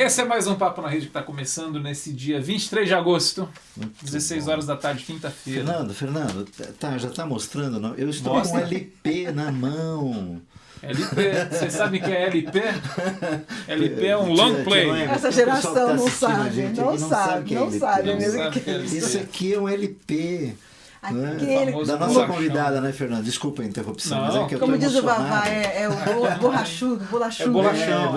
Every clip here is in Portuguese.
Esse é mais um Papo na Rede que está começando nesse dia 23 de agosto, 16 horas da tarde, quinta-feira. Fernando, já está mostrando? Não? Eu estou com um LP na mão. LP, você sabe o que é LP? LP é um long play. Essa geração não sabe, não sabe mesmo. Isso aqui é um LP. Aquele... Da nossa convidada, né, Fernando? Desculpa a interrupção, mas é que eu tô como diz o emocionado. Vavá, é o bolachão. É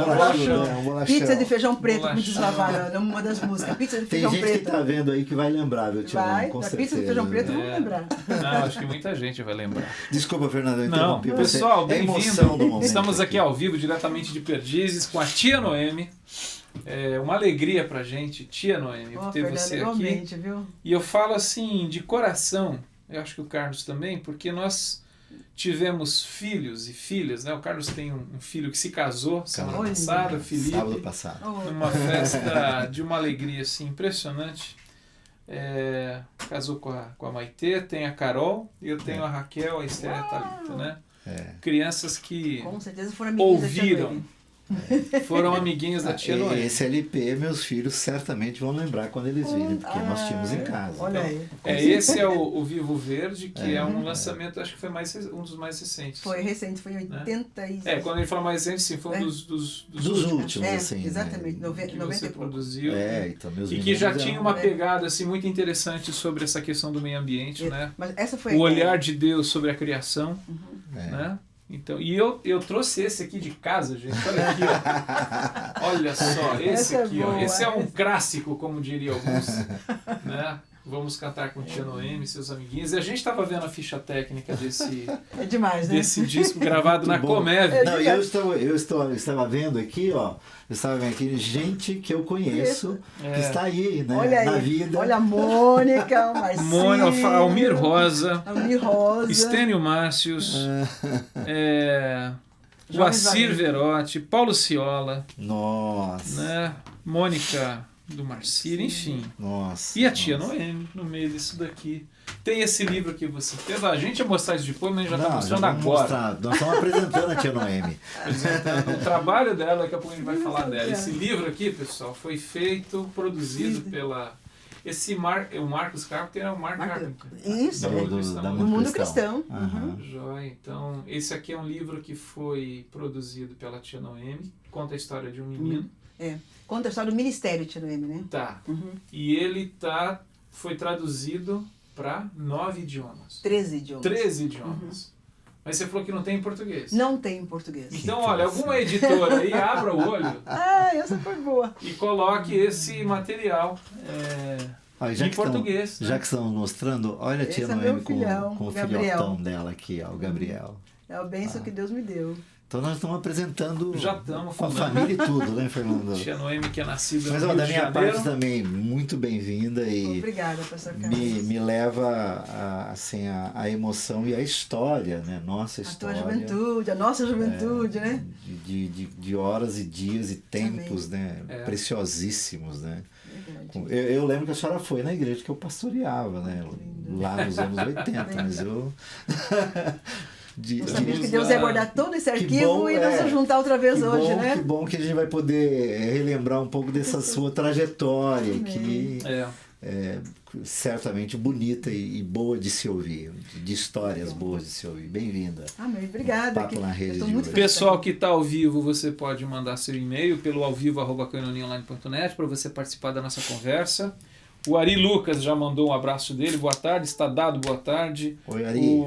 bolachão. Pizza de feijão preto, como diz o Vavá, uma das músicas. Pizza de feijão preto. Tem gente que tá vendo aí que vai lembrar, viu, Tio? Com certeza. Pizza de feijão preto, vamos lembrar. Não, acho que muita gente vai lembrar. Desculpa, Fernando, eu interrompi você. Pessoal, bem-vindo. Estamos aqui ao vivo, diretamente de Perdizes, com a tia Noemi. É uma alegria pra gente, tia Noemi, ter Fernando, você realmente, aqui. Viu? E eu falo assim, de coração, eu acho que o Carlos também, porque nós tivemos filhos e filhas, né? O Carlos tem um filho que se casou semana passada, Felipe. Sábado passado. Numa festa de uma alegria assim, impressionante. Casou com a Maitê, tem a Carol, e eu tenho a Raquel, a Esther e a Thalita, né? Crianças que com certeza foram amiguinhos ouviram. Foram amiguinhos da tia Noemi. Esse LP, meus filhos certamente vão lembrar quando eles virem, porque nós tínhamos em casa. Olha aí. Esse é o Vivo Verde, que é um lançamento, acho que foi um dos mais recentes. Foi recente, foi em 86. Quando ele fala mais recente, sim, foi um dos últimos, assim. Exatamente, que 90 você e pouco. produziu. Então, meus e que já tinha uma pegada assim, muito interessante sobre essa questão do meio ambiente, né? Mas essa foi o olhar de Deus sobre a criação, né? Então, e eu trouxe esse aqui de casa, gente. Olha aqui, ó. Olha só, esse aqui, ó. Esse é um clássico, como diriam alguns, né? Vamos cantar com tia Noemi, seus amiguinhos. E a gente estava vendo a ficha técnica desse, demais, né? desse disco gravado na Comev. Não, eu estava vendo aqui, ó. Eu estava vendo aqui gente que eu conheço, que está aí, né? Olha aí, na vida. Olha a Mônica, o Marcinho. Almir Rosa. Rosa. Estênio Márcios. Guacir Verotti, Paulo Ciola. Nossa. Né? Mônica do Marcílio, enfim. Nossa. E a tia Noemi no meio disso daqui. Tem esse livro que você fez. A gente ia mostrar isso depois, mas a gente já está mostrando agora. Nós estamos apresentando a tia Noemi. Apresentando o trabalho dela, daqui a pouco a gente vai falar dela. Esse livro aqui, pessoal, foi feito, produzido pela... o Marcos Carpenter é o Mark Carpenter. Isso, do Mundo Cristão. Joia. Então, esse aqui é um livro que foi produzido pela tia Noemi. Conta a história de um menino. Conta a história do Ministério Tia Noemi, né? Tá. E ele foi traduzido para 9 idiomas. 13 idiomas. 13 idiomas. Mas você falou que não tem em português. Não tem em português. Então, olha, alguma editora aí, abra o olho. Essa foi boa. E coloque esse material em português. Já que estão mostrando, olha a tia Noemi com o filhotão dela aqui, ó, o Gabriel. É a bênção que Deus me deu. Então nós estamos apresentando com a família e tudo, né, Fernando? Tia Noemi, que é nascida no Rio de Janeiro. Mas da minha parte também, muito bem-vinda e obrigada por essa casa. Me leva a emoção e a história, né? Nossa história. A tua juventude, a nossa juventude, né? De horas e dias e tempos, né? Preciosíssimos, né? Eu lembro que a senhora foi na igreja que eu pastoreava, né? Lá nos anos 80, mas eu... Sabia que Deus ia guardar todo esse arquivo e nos juntar outra vez hoje, né? Que bom que a gente vai poder relembrar um pouco dessa sua trajetória, que é certamente bonita e boa de se ouvir, de histórias boas de se ouvir. Bem-vinda. Amém, obrigada. Papo na Rede de hoje. Pessoal que está ao vivo, você pode mandar seu e-mail pelo alvivo@coinoniaonline.net para você participar da nossa conversa. O Ari Lucas já mandou um abraço dele, boa tarde, está dado boa tarde. Oi, Ari.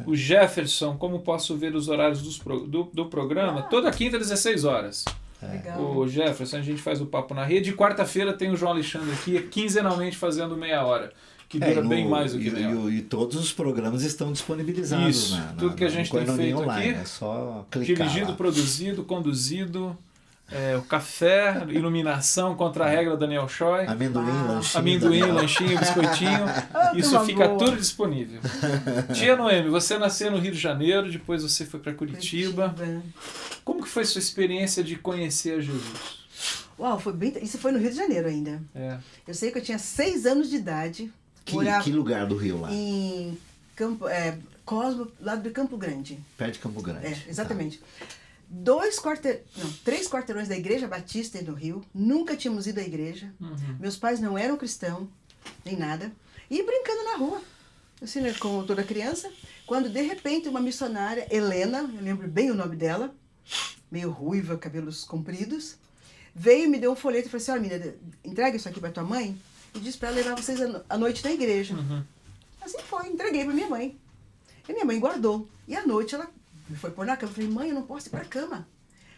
O Jefferson, como posso ver os horários do programa? Toda quinta, 16 horas. Legal. O Jefferson, a gente faz o Papo na Rede. Quarta-feira tem o João Alexandre aqui, quinzenalmente fazendo meia hora, que dura bem mais do que meia hora. E todos os programas estão disponibilizados. Isso, tudo que a gente tem feito online, aqui, é só clicar dirigido, lá. produzido, conduzido... o café, iluminação, contra a regra Daniel Choi. Amendoim, lanchinho, biscoitinho. Isso fica tudo disponível. Tia Noemi, você nasceu no Rio de Janeiro, depois você foi para Curitiba. Como que foi sua experiência de conhecer Jesus? Uau, isso foi no Rio de Janeiro ainda. Eu sei que eu tinha 6 anos de idade. Que lugar do Rio lá? Em Cosmo, lado de Campo Grande. Perto de Campo Grande. Exatamente. 3 quarteirões da Igreja Batista no Rio. Nunca tínhamos ido à igreja. Meus pais não eram cristãos, nem nada. E brincando na rua, assim, né, como toda criança. Quando, de repente, uma missionária, Helena, eu lembro bem o nome dela, meio ruiva, cabelos compridos, veio e me deu um folheto e falou assim, olha, menina, entrega isso aqui para tua mãe e diz para ela levar vocês à noite na igreja. Assim foi, entreguei para minha mãe. E minha mãe guardou. E à noite ela me foi pôr na cama. Eu falei, mãe, eu não posso ir para a cama.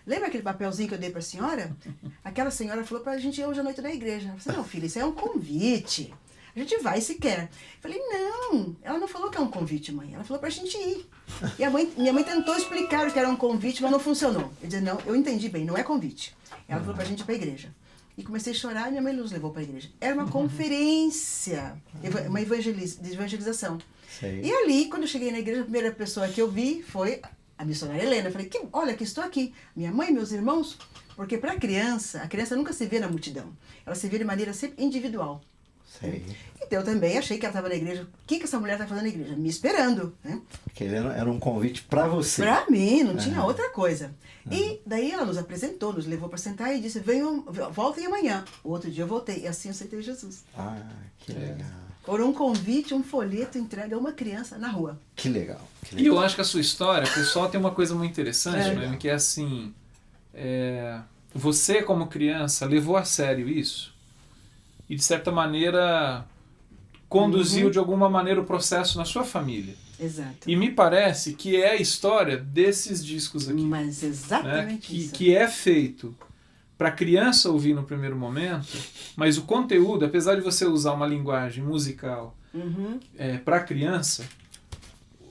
Lembra aquele papelzinho que eu dei para a senhora? Aquela senhora falou para a gente ir hoje à noite na igreja. Eu falei, não, filha, isso é um convite. A gente vai se quer. Eu falei, não, ela não falou que é um convite, mãe. Ela falou pra gente ir. E minha mãe tentou explicar o que era um convite, mas não funcionou. Eu disse, não, eu entendi bem, não é convite. Ela falou pra gente ir pra igreja. E comecei a chorar e minha mãe nos levou pra igreja. Era uma conferência, uma evangelização. Sei. E ali, quando eu cheguei na igreja, a primeira pessoa que eu vi foi a missionária Helena. Eu falei, olha, aqui estou aqui. Minha mãe e meus irmãos. Porque pra criança, a criança nunca se vê na multidão. Ela se vê de maneira sempre individual. Sei. Então eu também achei que ela estava na igreja. O que essa mulher está fazendo na igreja? Me esperando. Né? Porque era um convite para você. Para mim, não tinha outra coisa. E daí ela nos apresentou, nos levou para sentar e disse, voltem amanhã. O outro dia eu voltei e assim eu aceitei Jesus. Ah, que legal. Por um convite, um folheto entregue a uma criança na rua. Que legal. E eu acho que a sua história, pessoal, tem uma coisa muito interessante, né? Que é assim, você como criança levou a sério isso? E, de certa maneira, conduziu de alguma maneira o processo na sua família. Exato. E me parece que é a história desses discos aqui. Mas exatamente isso. Que é feito para a criança ouvir no primeiro momento, mas o conteúdo, apesar de você usar uma linguagem musical para a criança,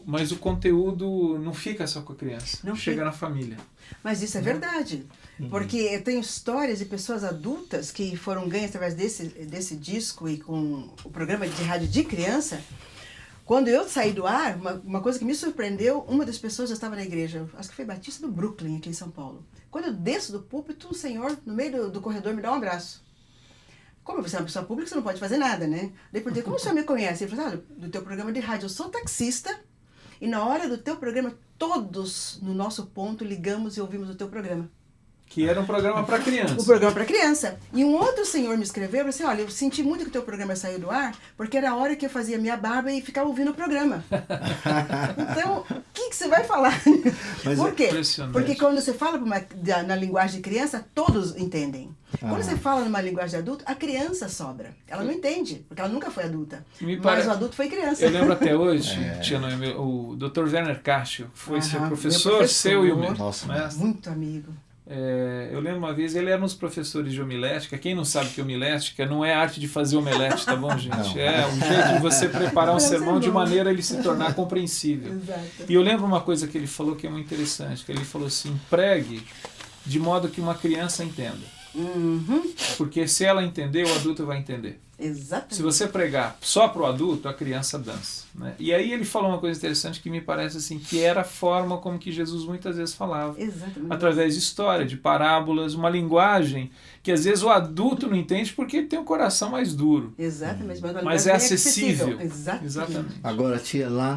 mas o conteúdo não fica só com a criança, não chega na família. Mas isso é verdade. Porque eu tenho histórias de pessoas adultas que foram ganhas através desse disco e com o programa de rádio de criança. Quando eu saí do ar, uma coisa que me surpreendeu, uma das pessoas já estava na igreja, acho que foi Batista do Brooklyn, aqui em São Paulo. Quando eu desço do púlpito, um senhor, no meio do corredor, me dá um abraço. Como você é uma pessoa pública, você não pode fazer nada, né? Daí perguntei, como o senhor me conhece? Ele falou, do teu programa de rádio, eu sou taxista, e na hora do teu programa, todos no nosso ponto ligamos e ouvimos o teu programa. Que era um programa para criança. Um programa para criança. E um outro senhor me escreveu e falou assim, olha, eu senti muito que o teu programa saiu do ar, porque era a hora que eu fazia minha barba e ficava ouvindo o programa. Então, o que você vai falar? Mas por quê? Porque quando você fala na linguagem de criança, todos entendem. Quando você fala numa linguagem de adulto, a criança sobra. Ela não entende, porque ela nunca foi adulta. Mas o adulto foi criança. Eu lembro até hoje, o Dr. Werner Castro, foi seu professor, seu e o meu. Nossa, muito amigo. Eu lembro uma vez, ele era um dos professores de homilética. Quem não sabe que homilética não é arte de fazer omelete, tá bom, gente? Não. É um jeito de você preparar um sermão de maneira a ele se tornar compreensível. Exato. E eu lembro uma coisa que ele falou que é muito interessante, que ele falou assim, pregue de modo que uma criança entenda. Porque se ela entender, o adulto vai entender. Exatamente. Se você pregar só para o adulto, a criança dança. Né? E aí ele falou uma coisa interessante que me parece assim, que era a forma como que Jesus muitas vezes falava. Exatamente. Através de história, de parábolas, uma linguagem que às vezes o adulto não entende porque ele tem um coração mais duro. Exatamente. Mas é acessível. Exatamente. Agora, tia, lá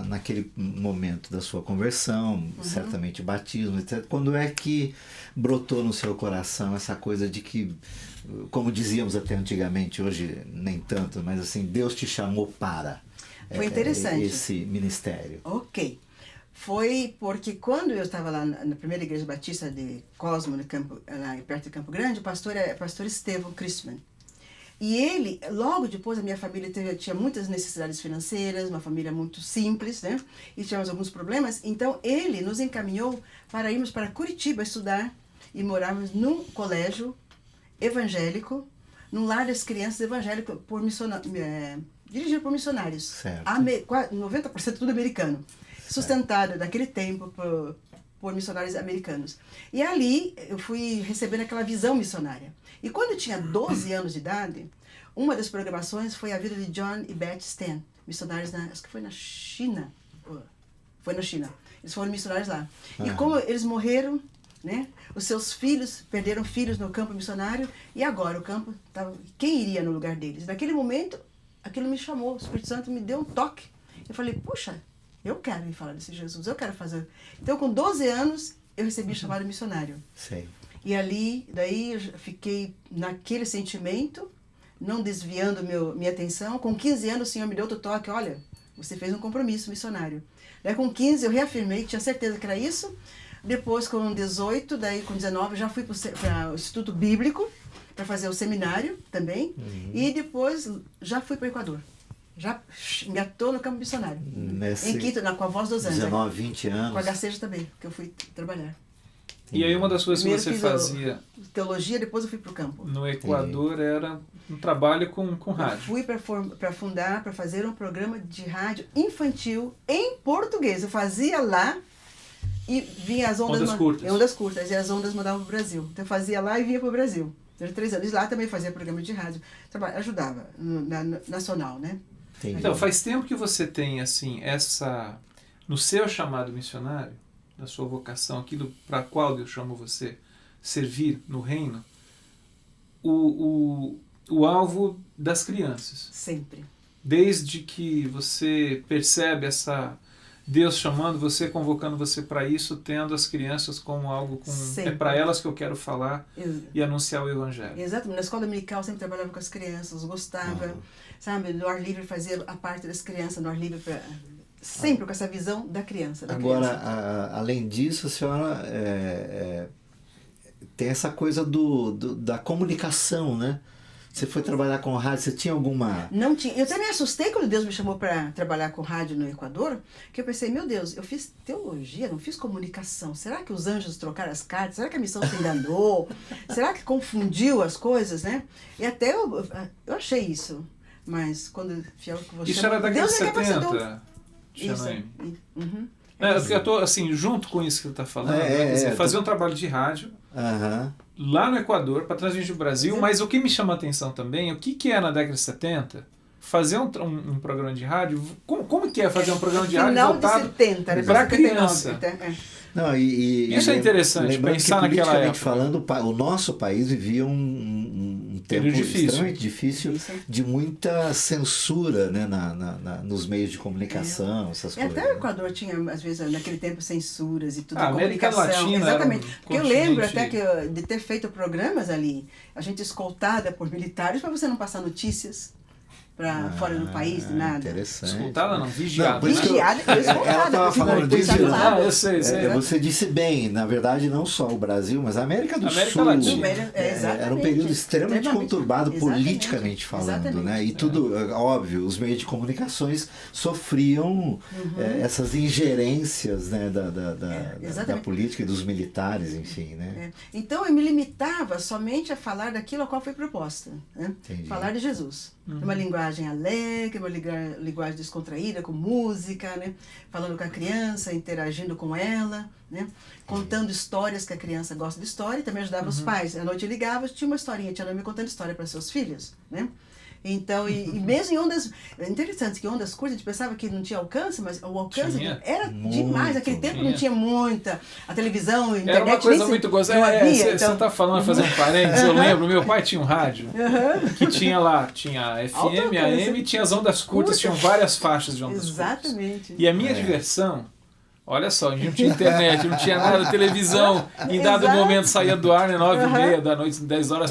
naquele momento da sua conversão, certamente batismo, etc., quando é que brotou no seu coração essa coisa de que, como dizíamos até antigamente, hoje nem tanto, mas assim, Deus te chamou para Foi interessante. Esse ministério? Ok. Foi porque quando eu estava lá na primeira igreja batista de Cosmo, lá perto de Campo Grande, o pastor é pastor Estevão Christman. E ele, logo depois, a minha família tinha muitas necessidades financeiras, uma família muito simples, né? E tínhamos alguns problemas. Então, ele nos encaminhou para irmos para Curitiba estudar e morarmos num colégio evangélico, num lar das crianças evangélicas dirigido por missionários. Certo. 90% tudo americano. Sustentado naquele tempo por missionários americanos. E ali eu fui recebendo aquela visão missionária. E quando eu tinha 12 anos de idade, uma das programações foi a vida de John e Beth Stan, missionários acho que foi na China. Foi na China. Eles foram missionários lá. E como eles morreram, né? Os seus filhos perderam filhos no campo missionário e agora o campo estava... Quem iria no lugar deles? Naquele momento, aquilo me chamou. O Espírito Santo me deu um toque. Eu falei, puxa, eu quero ir falar desse Jesus, eu quero fazer. Então, com 12 anos, eu recebi chamado missionário. Sim. E ali, daí eu fiquei naquele sentimento, não desviando minha atenção. Com 15 anos o Senhor me deu outro toque, olha, você fez um compromisso missionário. Daí com 15 eu reafirmei, tinha certeza que era isso. Depois com 18, daí com 19 já fui para o Instituto Bíblico, para fazer o seminário também. E depois já fui para o Equador. Já engatou no campo missionário. Em Quito, com a Voz dos Anjos. 19, 20 anos. Com a HCJ também, que eu fui trabalhar. E aí uma das coisas que você fazia... Teologia, depois eu fui para o campo. No Equador era um trabalho com rádio. Eu fui para fazer um programa de rádio infantil em português. Eu fazia lá e vinha as ondas curtas. Ondas curtas, e as ondas mandavam para o Brasil. Então eu fazia lá e vinha para o Brasil. Durante 3 anos. Lá também fazia programa de rádio. Ajudava, nacional, né? Entendi. Então, faz tempo que você tem, assim, no seu chamado missionário, da sua vocação, aquilo para qual Deus chamou você, servir no reino, o alvo das crianças. Sempre. Desde que você percebe Deus chamando você, convocando você para isso, tendo as crianças como algo é para elas que eu quero falar e anunciar o Evangelho. Exatamente. Na escola dominical eu sempre trabalhava com as crianças, gostava, sabe, no ar livre fazia a parte das crianças, no ar livre sempre com essa visão da criança. Agora, além disso, a senhora tem essa coisa da comunicação, né? Você foi trabalhar com rádio, você tinha alguma... Não tinha. Eu também assustei quando Deus me chamou para trabalhar com rádio no Equador, que eu pensei, meu Deus, eu fiz teologia, não fiz comunicação. Será que os anjos trocaram as cartas? Será que a missão se enganou? Será que confundiu as coisas, né? E até eu achei isso. Mas quando fiel que você... Isso era da década de 70, Xanaime. Eu estou, assim, junto com isso que você está falando, fazer um trabalho de rádio... lá no Equador, para transmitir o Brasil, mas o que me chama a atenção também, o que é na década de 70, fazer um programa de rádio, como que é fazer um programa de rádio voltado para a criança? Não, isso é interessante, pensar que, naquela época. Falando, o nosso país vivia um tempo extremamente difícil, de muita censura, né, nos meios de comunicação, essas coisas. Até o Equador tinha, às vezes, naquele tempo, censuras e tudo. A América Latina. Exatamente. Porque eu lembro até de ter feito programas ali, a gente escoltada por militares, para você não passar notícias para fora do país, de nada. Interessante. Escutada não, vigiada. Vigiada, ela estava falando disso. Eu sei. Você disse bem, na verdade, não só o Brasil, mas a América do Sul. Latina. Era um período extremamente conturbado, politicamente falando, né? E tudo, óbvio, os meios de comunicações sofriam essas ingerências, né, da política e dos militares, enfim, né? Então eu me limitava somente a falar daquilo a qual foi proposta, né? Falar de Jesus. Uma linguagem alegre, uma linguagem descontraída, com música, né? Falando com a criança, interagindo com ela, né? Contando histórias, que a criança gosta de história, e também ajudava os pais. À noite eu ligava, tinha uma historinha, tinha me contando história para seus filhos, né? Então, e mesmo em ondas... É interessante que ondas curtas, a gente pensava que não tinha alcance, mas o alcance era demais. Naquele tempo não tinha muita... A televisão, a internet... Era uma coisa muito gostosa. Você está falando, fazer um parênteses, eu lembro, meu pai tinha um rádio, que tinha lá, tinha FM, AM, tinha as ondas curtas, tinham várias faixas de ondas curtas. Exatamente. E a minha diversão... Olha só, a gente não tinha internet, não tinha nada, televisão, em dado momento saía do ar, né, 9h30 da noite, 10 horas,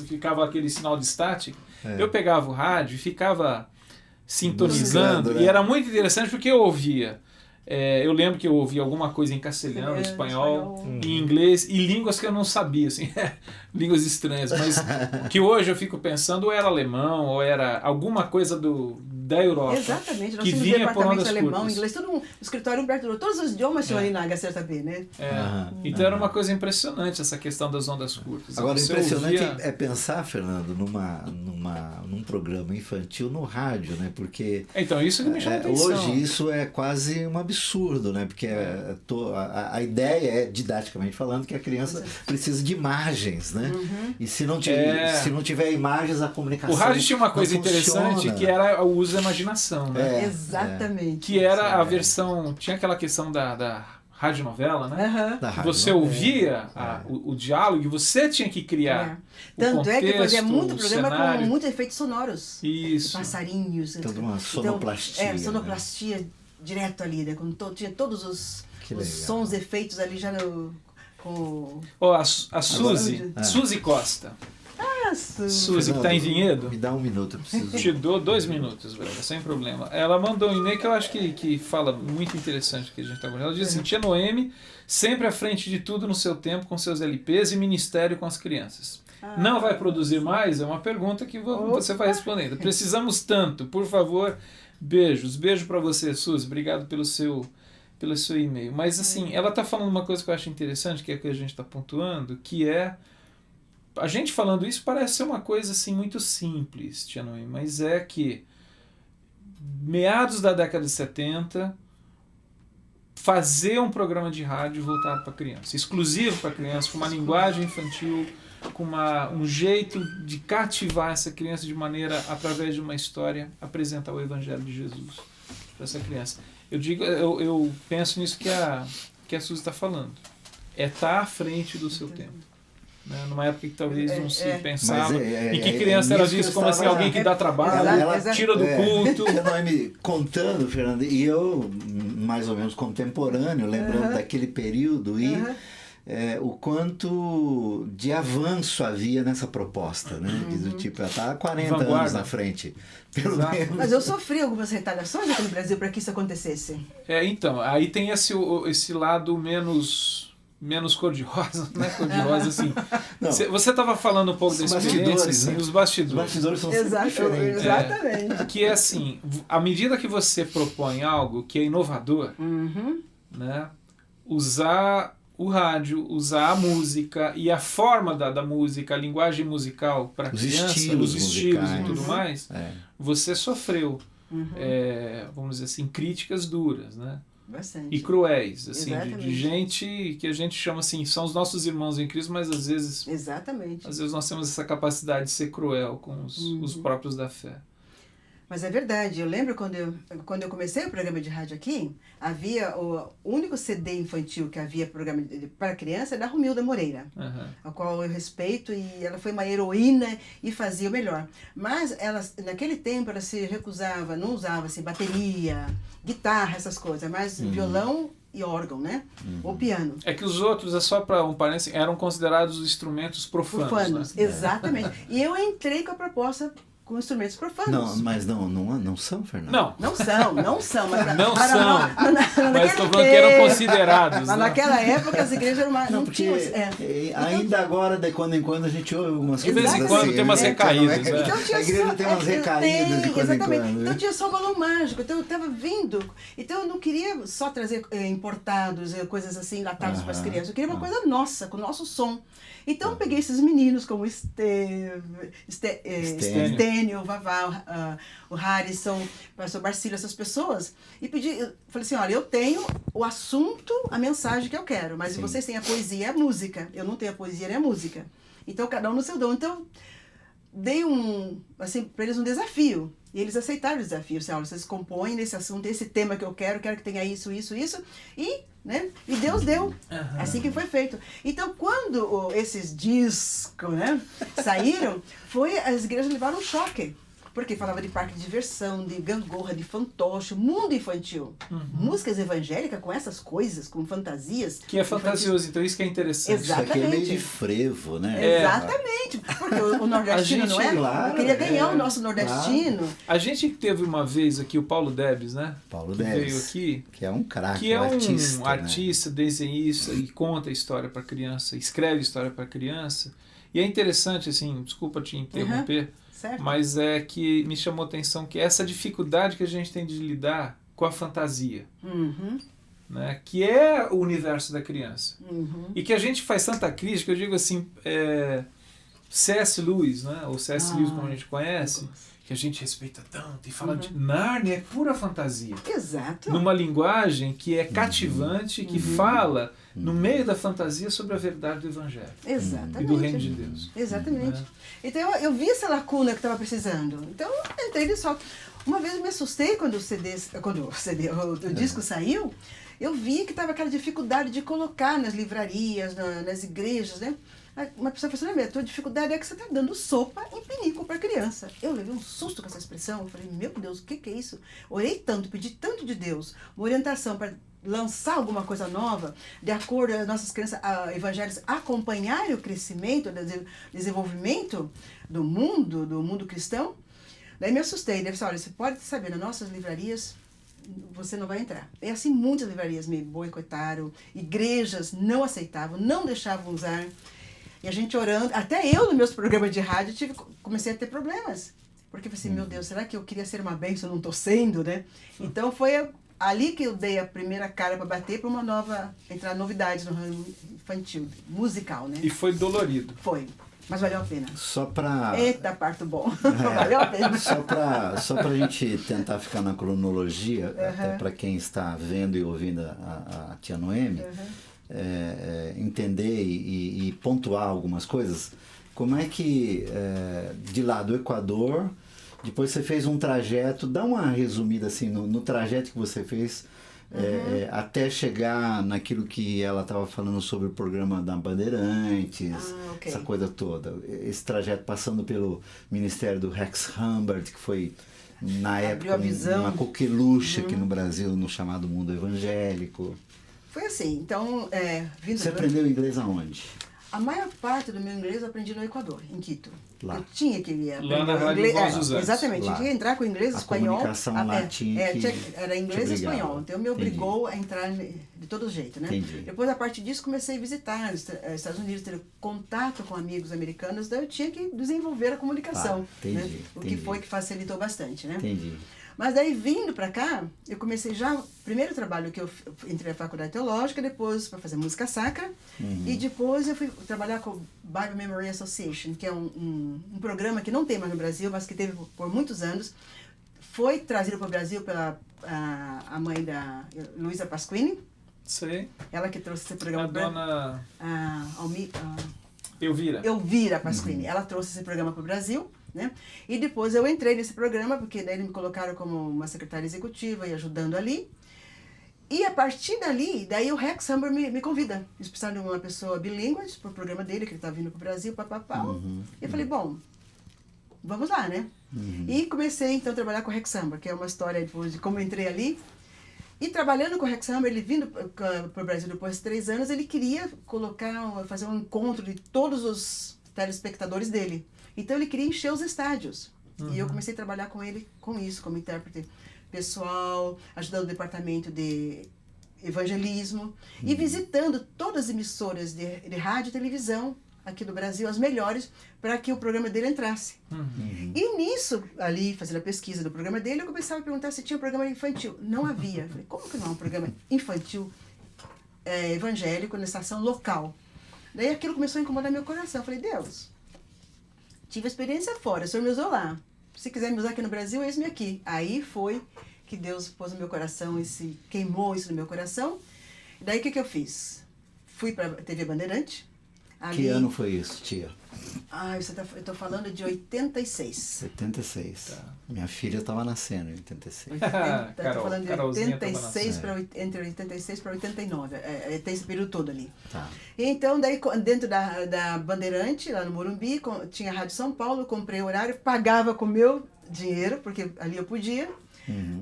ficava aquele sinal de estática. Eu pegava o rádio e ficava sintonizando, né? E era muito interessante porque eu ouvia. Eu lembro que eu ouvia alguma coisa em castelhano, espanhol, em inglês e línguas que eu não sabia, assim, línguas estranhas, mas que hoje eu fico pensando ou era alemão ou era alguma coisa da Europa. Exatamente, nós que tínhamos vinha por ondas alemão, curtas. Inglês, todo um escritório Humberto, todos os idiomas tinham ali na HCJB, né? Então era uma coisa impressionante essa questão das ondas curtas. Agora, impressionante é pensar, Fernando, num programa infantil no rádio, né? Porque então, isso que me chama atenção. Hoje isso é quase um absurdo, né? Porque a ideia é, didaticamente falando, que a criança precisa de imagens, né? E se não tiver imagens, a comunicação. O rádio tinha uma coisa interessante que era o uso da imaginação, né? Exatamente. Que era a versão. Tinha aquela questão da radionovela, né? Que você ouvia o diálogo e você tinha que criar. Tanto contexto, é que fazia muito programa cenário. com muitos efeitos sonoros. Isso. Passarinhos. Toda uma sonoplastia. Sonoplastia direto ali, né? Tinha todos os os sons, efeitos ali já no... Com... a Suzy Costa. Suzy, que está em Vinhedo. Me dá um minuto, eu preciso. Te dou 2 minutos, velho, sem problema. Ela mandou um e-mail que eu acho que fala muito interessante que a gente está conversando. Ela diz assim: Tia Noemi, sempre à frente de tudo no seu tempo, com seus LPs e ministério com as crianças. Não vai produzir mais? É uma pergunta que você vai respondendo. Precisamos tanto, por favor, beijos. Beijo para você, Suzy. Obrigado pelo seu e-mail. Mas assim, ela está falando uma coisa que eu acho interessante, que é que a gente está pontuando, que é... A gente falando isso parece ser uma coisa assim muito simples, Tia Noemi, mas é que meados da década de 70, fazer um programa de rádio voltado para criança, exclusivo para criança, com uma linguagem infantil, com um jeito de cativar essa criança de maneira, através de uma história, apresentar o Evangelho de Jesus para essa criança. Eu penso nisso que a Suzy está falando. É estar à frente do seu tempo. Numa época que talvez não se pensava em que criança era visto como assim, alguém que dá trabalho, ela tira do culto. Você vai me contando, Fernando, e eu, mais ou menos contemporâneo, lembrando daquele período, e o quanto de avanço havia nessa proposta, né? Do tipo, ela está há 40 anos na frente. Pelo menos. Mas eu sofri algumas retaliações aqui no Brasil para que isso acontecesse. Então, aí tem esse lado menos cor-de-rosa, não é cor-de-rosa assim. Você estava falando um pouco da experiência, assim, os bastidores. Os bastidores são sempre diferentes. Exatamente. Que é assim, à medida que você propõe algo que é inovador, né, usar o rádio, usar a música e a forma da música, a linguagem musical para criança, os estilos e tudo mais, você sofreu, vamos dizer assim, críticas duras, né? Bastante. E cruéis, assim, de gente que a gente chama assim, são os nossos irmãos em Cristo, mas às vezes nós temos essa capacidade de ser cruel com os próprios da fé. Mas é verdade, eu lembro quando eu comecei o programa de rádio aqui, havia o único CD infantil que havia programa para criança da Romilda Moreira, a qual eu respeito, e ela foi uma heroína e fazia o melhor. Mas ela, naquele tempo ela se recusava, não usava assim, bateria, guitarra, essas coisas, mas violão e órgão, né? Ou piano. É que os outros, é só para um parênteses, eram considerados instrumentos profanos. Né? Exatamente. E eu entrei com a proposta com instrumentos profanos. Não, mas não são, Fernando? Não são. Mas não são, mas estou falando que eram considerados. Mas naquela época as igrejas eram mais... Não tinham... Ainda agora, de quando em quando, a gente ouve algumas coisas. De vez em quando tem umas recaídas. A igreja tem umas recaídas de quando em quando. Então tinha só o balão mágico, então eu estava vindo. Então eu não queria só trazer importados, coisas assim, enlatadas para as crianças. Eu queria uma coisa nossa, com o nosso som. Então eu peguei esses meninos como Estênio, o Vavá, o Harrison, o pastor Barcílio, essas pessoas, e falei assim, olha, eu tenho o assunto, a mensagem que eu quero, mas vocês têm a poesia e a música. Eu não tenho a poesia nem a música. Então cada um no seu dom. Então dei para eles um desafio. E eles aceitaram o desafio. Assim, olha, vocês compõem nesse assunto, esse tema que eu quero que tenha isso. E Deus deu. Assim que foi feito. Então, quando esses discos, né, saíram, as igrejas levaram um choque. Porque falava de parque de diversão, de gangorra, de fantoche, mundo infantil. Músicas evangélicas com essas coisas, com fantasias. Que é fantasioso, então isso que é interessante. Exatamente. Isso aqui é meio de frevo, né? Exatmente. Porque o nordestino, não é? Claro, eu queria ganhar o nosso nordestino. Claro. A gente teve uma vez aqui o Paulo Debs, né? Paulo Debs. Veio aqui. Que é um craque, que é um artista, né? Desenhista, e conta a história para criança, escreve história para criança. E é interessante, assim, desculpa te interromper, certo. Mas é que me chamou a atenção que essa dificuldade que a gente tem de lidar com a fantasia, né, que é o universo da criança. E que a gente faz tanta crítica, eu digo assim, C.S. Lewis, né, ou C.S. Lewis como a gente conhece, que a gente respeita tanto e fala de Nárnia, é pura fantasia. Exato. Numa linguagem que é cativante, que fala no meio da fantasia sobre a verdade do Evangelho. Exatamente. E do reino de Deus. Exatamente. Então eu vi essa lacuna que estava precisando. Então eu entrei nisso. Uma vez eu me assustei quando o disco saiu. Eu vi que estava aquela dificuldade de colocar nas livrarias, nas igrejas, né? Uma pessoa falou assim, a tua dificuldade é que você está dando sopa em pinico para criança. Eu levei um susto com essa expressão. Eu falei, meu Deus, o que é isso? Orei tanto, pedi tanto de Deus, uma orientação para lançar alguma coisa nova, de acordo com as nossas crianças evangélicas acompanharem o crescimento, o desenvolvimento do mundo cristão. Daí me assustei. Deve ser, olha, você pode saber, nas nossas livrarias, você não vai entrar. É assim, muitas livrarias me boicotaram, igrejas não aceitavam, não deixavam usar. E a gente orando, até eu nos meus programas de rádio comecei a ter problemas. Porque eu falei assim, meu Deus, será que eu queria ser uma bênção, não estou sendo, né? Então foi ali que eu dei a primeira cara para bater para entrar novidades no ramo infantil, musical, né? E foi dolorido. Foi. Mas valeu a pena. Só para... Eita, parto bom. Valeu a pena. Só para a gente tentar ficar na cronologia, até para quem está vendo e ouvindo a tia Noemi, entender e pontuar algumas coisas. Como é que, de lá do Equador, depois você fez um trajeto, dá uma resumida assim, no trajeto que você fez, até chegar naquilo que ela estava falando sobre o programa da Bandeirantes, essa coisa toda. Esse trajeto passando pelo Ministério do Rex Humbert, que foi, na época, uma coqueluche aqui no Brasil, no chamado mundo evangélico. Foi assim, então... Você aprendeu inglês aonde? A maior parte do meu inglês eu aprendi no Equador, em Quito. Lá. Eu tinha que aprender lá na Rádio Voz dos Anjos. Exatamente, lá. tinha que entrar com inglês e espanhol. Comunicação lá era inglês e espanhol, então me obrigou a entrar de todo jeito, né? Entendi. Depois, a partir disso, comecei a visitar os Estados Unidos, ter contato com amigos americanos, daí eu tinha que desenvolver a comunicação. Entendi, né? O que foi que facilitou bastante, né? Entendi. Mas daí, vindo para cá, eu comecei já... Primeiro trabalho que eu entrei na faculdade teológica, depois para fazer música sacra, e depois eu fui trabalhar com o Bible Memory Association, que é um programa que não tem mais no Brasil, mas que teve por muitos anos. Foi trazido para o Brasil pela a mãe da Luísa Pasquini. Sei. Ela que trouxe esse programa. A dona... Elvira Pasquini. Ela trouxe esse programa para o Brasil. Né? E depois eu entrei nesse programa, porque daí eles me colocaram como uma secretária executiva e ajudando ali. E a partir dali, daí o Rex Humbert me convida. Eles precisaram de uma pessoa bilíngue para o programa dele, que ele estava vindo para o Brasil, E eu falei, bom, vamos lá, né? E comecei então a trabalhar com o Rex Humbert, que é uma história depois de como eu entrei ali. E trabalhando com o Rex Humbert, ele vindo para o Brasil depois de 3 anos, ele queria fazer um encontro de todos os telespectadores dele. Então ele queria encher os estádios. E eu comecei a trabalhar com ele com isso, como intérprete pessoal, ajudando o departamento de evangelismo e visitando todas as emissoras de rádio e televisão aqui do Brasil, as melhores, para que o programa dele entrasse. E nisso, ali, fazendo a pesquisa do programa dele, eu começava a perguntar se tinha um programa infantil. Não havia. Eu falei, como que não há um programa infantil evangélico na estação local? Daí aquilo começou a incomodar meu coração. Eu falei, Deus... Tive a experiência fora, o Senhor me usou lá. Se quiser me usar aqui no Brasil, eis-me aqui. Aí foi que Deus pôs no meu coração, queimou isso no meu coração. E daí o que eu fiz? Fui para a TV Bandeirante. Que ano foi isso, tia? Eu tô falando de 86. 86. Tá. Minha filha estava nascendo em 86. Estou falando de 86 entre 86 para 89. Tem esse período todo ali. Tá. E então, daí, dentro da Bandeirante, lá no Morumbi, tinha a Rádio São Paulo, comprei o horário, pagava com o meu dinheiro, porque ali eu podia,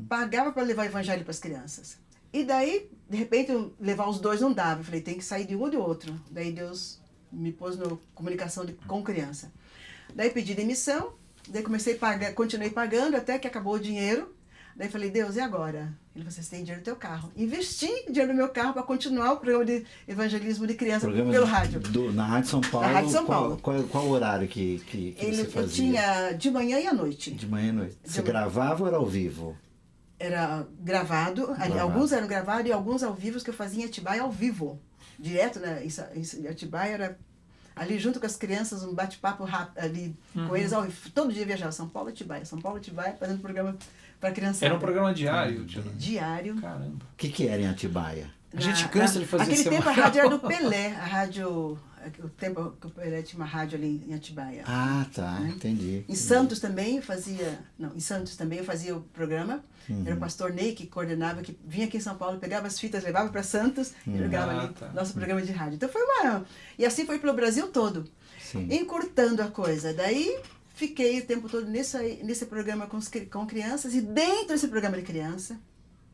pagava para levar o evangelho para as crianças. E daí, de repente, levar os dois não dava. Eu falei, tem que sair de um ou de outro. Daí Deus me pôs na comunicação com criança. Daí pedi demissão, daí comecei a pagar, continuei pagando até que acabou o dinheiro. Daí falei, Deus, e agora? Ele falou, você tem dinheiro no teu carro. Investi dinheiro no meu carro para continuar o programa de evangelismo de criança pelo rádio. Na Rádio São Paulo? Na Rádio São Paulo. Qual o horário que você fazia? Eu tinha de manhã e à noite. De manhã e à noite. Você gravava ou era ao vivo? Era gravado, alguns eram gravados e alguns ao vivo que eu fazia em Atibaia ao vivo. Direto, né? Em Atibaia era ali junto com as crianças, um bate-papo rápido ali com eles. Todo dia viajava São Paulo, Atibaia, fazendo programa para criançada. Era um programa diário, Diário. Caramba. O que era em Atibaia? A gente cansa de fazer aquele tempo a rádio era do Pelé, a rádio o tempo que o Pelé tinha uma rádio ali em Atibaia. Ah, tá, né? Entendi. Em Santos também eu fazia, em Santos também eu fazia o programa. Era o pastor Ney que coordenava, que vinha aqui em São Paulo, pegava as fitas, levava para Santos e jogava ali nosso programa de rádio. Então foi e assim foi pelo Brasil todo, encurtando a coisa. Daí fiquei o tempo todo nesse programa com crianças, e dentro desse programa de criança,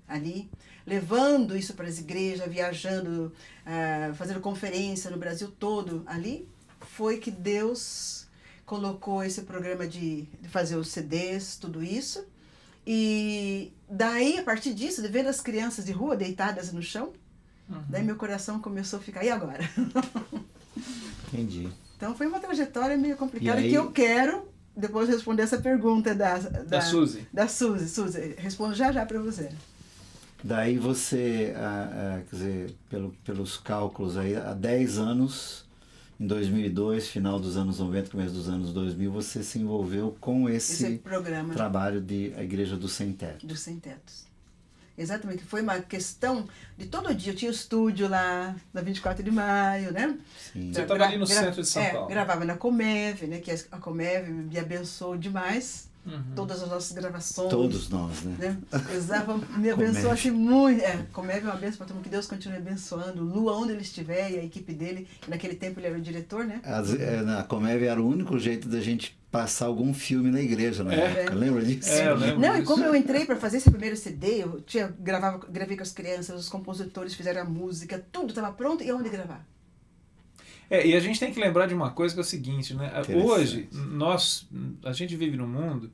ali, levando isso para as igrejas, viajando, fazendo conferência no Brasil todo, ali, foi que Deus colocou esse programa de fazer os CDs, tudo isso. E daí, a partir disso, de ver as crianças de rua deitadas no chão, daí meu coração começou a ficar, e agora? Entendi. Então foi uma trajetória meio complicada, que eu quero depois responder essa pergunta da Suzy. Da Suzy. Suzy, respondo já para você. Daí você, quer dizer, pelos cálculos aí, há 10 anos, em 2002, final dos anos 90, começo dos anos 2000, você se envolveu com esse programa, trabalho de A Igreja dos Sem Tetos. Dos Sem Tetos. Exatamente, foi uma questão de todo dia. Eu tinha o estúdio lá, na 24 de maio, né? Sim. Você estava ali no centro de São Paulo. Gravava na Comev, né? Que a Comev me abençoou demais. Todas as nossas gravações. Todos nós, né? Me abençoou, achei muito. Comev é uma bênção para todo mundo, que Deus continue abençoando. O Lua, onde ele estiver, e a equipe dele, naquele tempo ele era o diretor, né? Na Comev era o único jeito da gente passar algum filme na igreja, né? Lembra disso? Eu lembro disso. E como eu entrei para fazer esse primeiro CD, eu gravei com as crianças, os compositores fizeram a música, tudo estava pronto, e onde gravar? E a gente tem que lembrar de uma coisa que é o seguinte, né? Hoje, a gente vive num mundo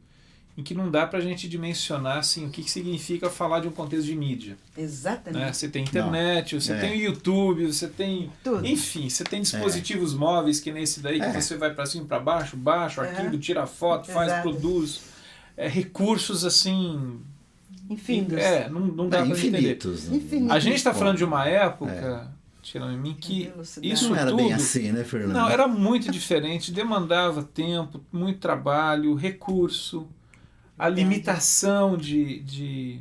em que não dá pra gente dimensionar assim, o que significa falar de um contexto de mídia. Exatamente. Né? Você tem internet, você tem o YouTube, você tem... Tudo. Enfim, você tem dispositivos móveis, que nem esse daí, que você vai para cima, para baixo, arquivo, tira foto, faz, produz. Recursos assim... Infinitos. Não dá pra entender. Infinitos. A gente está falando de uma época... tirando em mim, que isso não era tudo, bem assim, né, Fernando? Não, era muito diferente, demandava tempo, muito trabalho, recurso, a limitação de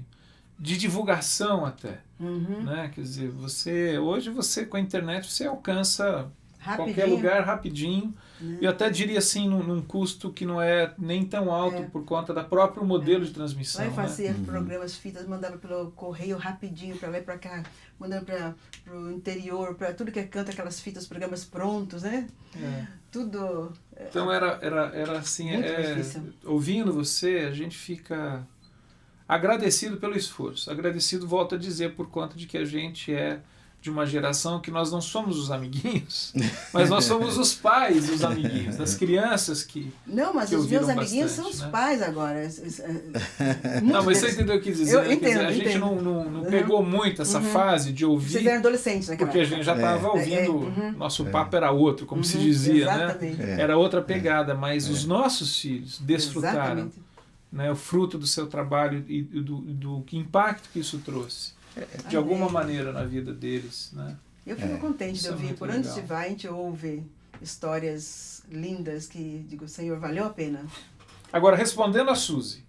divulgação até. Né? Quer dizer, hoje você com a internet você alcança qualquer lugar rapidinho. Eu até diria assim, num custo que não é nem tão alto por conta do próprio modelo de transmissão. Eu fazia programas, fitas, mandava pelo correio rapidinho, para lá e para cá, mandando para o interior, para tudo que é canto, aquelas fitas, programas prontos, né? Tudo... Então era assim, ouvindo você, a gente fica agradecido pelo esforço. Agradecido, volto a dizer, por conta de que a gente é de uma geração que nós não somos os amiguinhos, mas nós somos os pais dos amiguinhos, das crianças que Não, mas os meus amiguinhos são os pais agora. Não, mas você entendeu o que dizer? Eu entendo, a gente não pegou muito essa fase de ouvir. Vocês eram adolescentes naquela porque a gente já estava ouvindo, nosso papo era outro, como se dizia, exatamente. Né? Era outra pegada, mas os nossos filhos desfrutaram, né, o fruto do seu trabalho e do impacto que isso trouxe. De alguma maneira na vida deles, né? Eu fico contente de ouvir. Por onde se vai, a gente ouve histórias lindas que, digo, Senhor, valeu a pena. Agora, respondendo a Suzy,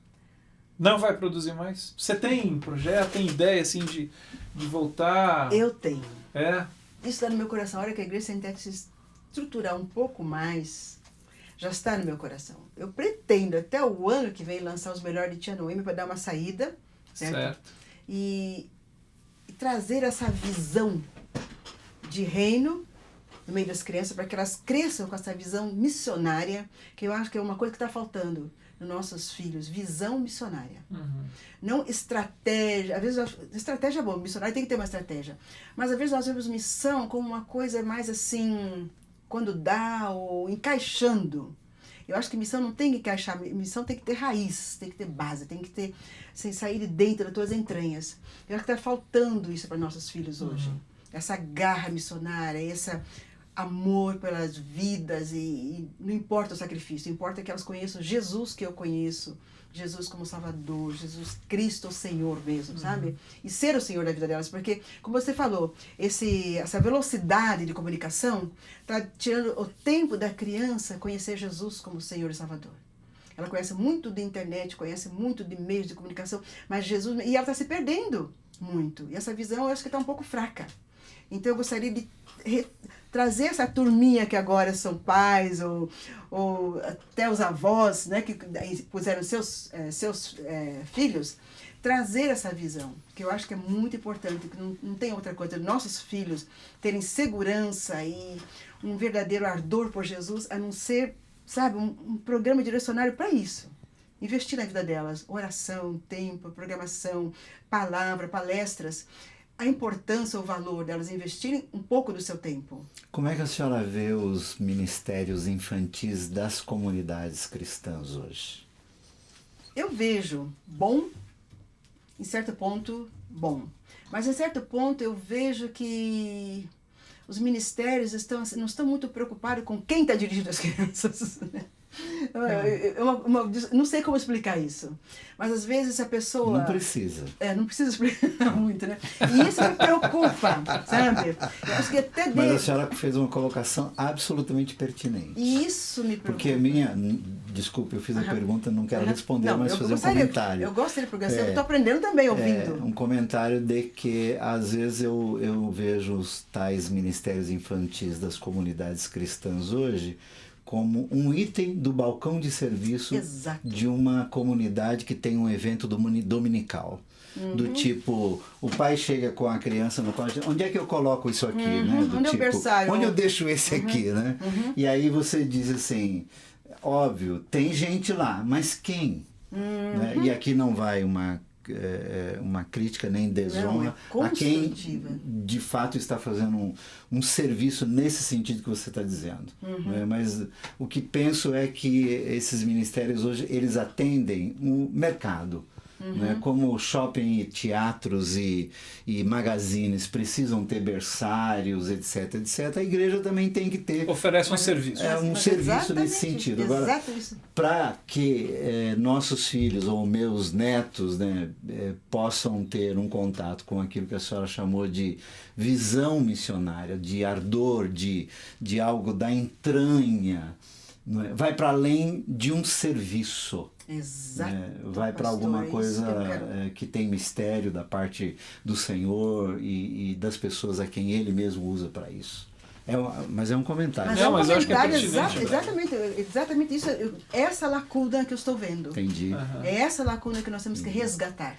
não vai produzir mais? Você tem projeto, tem ideia, assim, de voltar? Eu tenho. Isso está no meu coração. A hora que a Igreja Sem Teto se estruturar um pouco mais, já está no meu coração. Eu pretendo, até o ano que vem, lançar os melhores de Tia Noemi para dar uma saída, certo? E trazer essa visão de reino no meio das crianças, para que elas cresçam com essa visão missionária, que eu acho que é uma coisa que está faltando nos nossos filhos, visão missionária. Não estratégia, às vezes estratégia é bom, missionário tem que ter uma estratégia, mas às vezes nós vemos missão como uma coisa mais assim, quando dá, ou encaixando. Eu acho que missão não tem que encaixar, missão tem que ter raiz, tem que ter base, tem que ter, sem sair de dentro das tuas entranhas. Eu acho que está faltando isso para nossos filhos hoje. Essa garra missionária, esse amor pelas vidas, e não importa o sacrifício, importa que elas conheçam Jesus que eu conheço, Jesus como Salvador, Jesus Cristo o Senhor mesmo, sabe? E ser o Senhor da vida delas, porque, como você falou, essa velocidade de comunicação está tirando o tempo da criança conhecer Jesus como Senhor e Salvador. Ela conhece muito de internet, conhece muito de meios de comunicação, mas Jesus... E ela está se perdendo muito. E essa visão eu acho que está um pouco fraca. Então eu gostaria de trazer essa turminha que agora são pais ou até os avós, né, que puseram seus filhos, trazer essa visão, que eu acho que é muito importante, que não tem outra coisa. Nossos filhos terem segurança e um verdadeiro ardor por Jesus, a não ser, sabe, um programa direcionário para isso. Investir na vida delas, oração, tempo, programação, palavra, palestras, a importância, o valor delas investirem um pouco do seu tempo. Como é que a senhora vê os ministérios infantis das comunidades cristãs hoje? Eu vejo bom, em certo ponto, bom. Mas em certo ponto eu vejo que os ministérios não estão muito preocupados com quem está dirigindo as crianças. Não sei como explicar isso, mas às vezes a pessoa... Não precisa. Não precisa explicar muito, né? E isso me preocupa, sabe? Eu acho que até Mas a senhora fez uma colocação absolutamente pertinente. E isso me preocupa. Porque desculpe, eu fiz a pergunta, não quero responder, mas fazer um comentário. Eu gosto de programa, eu estou aprendendo também, ouvindo. Um comentário de que às vezes eu vejo os tais ministérios infantis das comunidades cristãs hoje como um item do balcão de serviço de uma comunidade que tem um evento dominical. Do tipo, o pai chega com a criança no quarto, onde é que eu coloco isso aqui? Né? Do onde tipo, eu berçário? Onde eu deixo esse aqui? Né? E aí você diz assim, óbvio, tem gente lá, mas quem? Né? E aqui não vai uma crítica nem desonra a quem de fato está fazendo um serviço nesse sentido que você está dizendo. Né? Mas o que penso é que esses ministérios hoje eles atendem o mercado. Né? Como shopping, teatros e magazines precisam ter berçários, etc, etc, a igreja também tem que ter... Oferece um serviço. Um serviço nesse sentido. Agora, para que nossos filhos ou meus netos, né, possam ter um contato com aquilo que a senhora chamou de visão missionária, de ardor, de algo da entranha, não é? Vai para além de um serviço. Exato. Vai para alguma coisa que tem mistério da parte do Senhor e das pessoas a quem Ele mesmo usa para isso. Mas é um comentário. Mas eu acho que é exatamente isso. Essa lacuna que eu estou vendo. Entendi. É essa lacuna que nós temos que resgatar.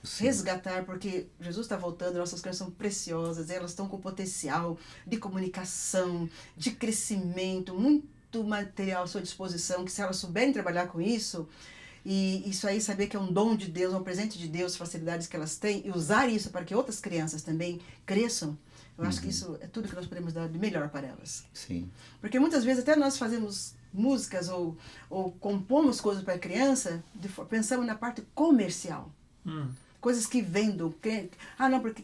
Sim. Resgatar, porque Jesus está voltando, nossas crianças são preciosas, elas estão com potencial de comunicação, de crescimento, muito material à sua disposição, que se elas souberem trabalhar com isso, e isso aí, saber que é um dom de Deus, um presente de Deus, facilidades que elas têm, e usar isso para que outras crianças também cresçam, eu acho que isso é tudo que nós podemos dar de melhor para elas. Sim. Porque muitas vezes até nós fazemos músicas ou compomos coisas para a criança, pensamos na parte comercial. Coisas que vendam. Não, porque...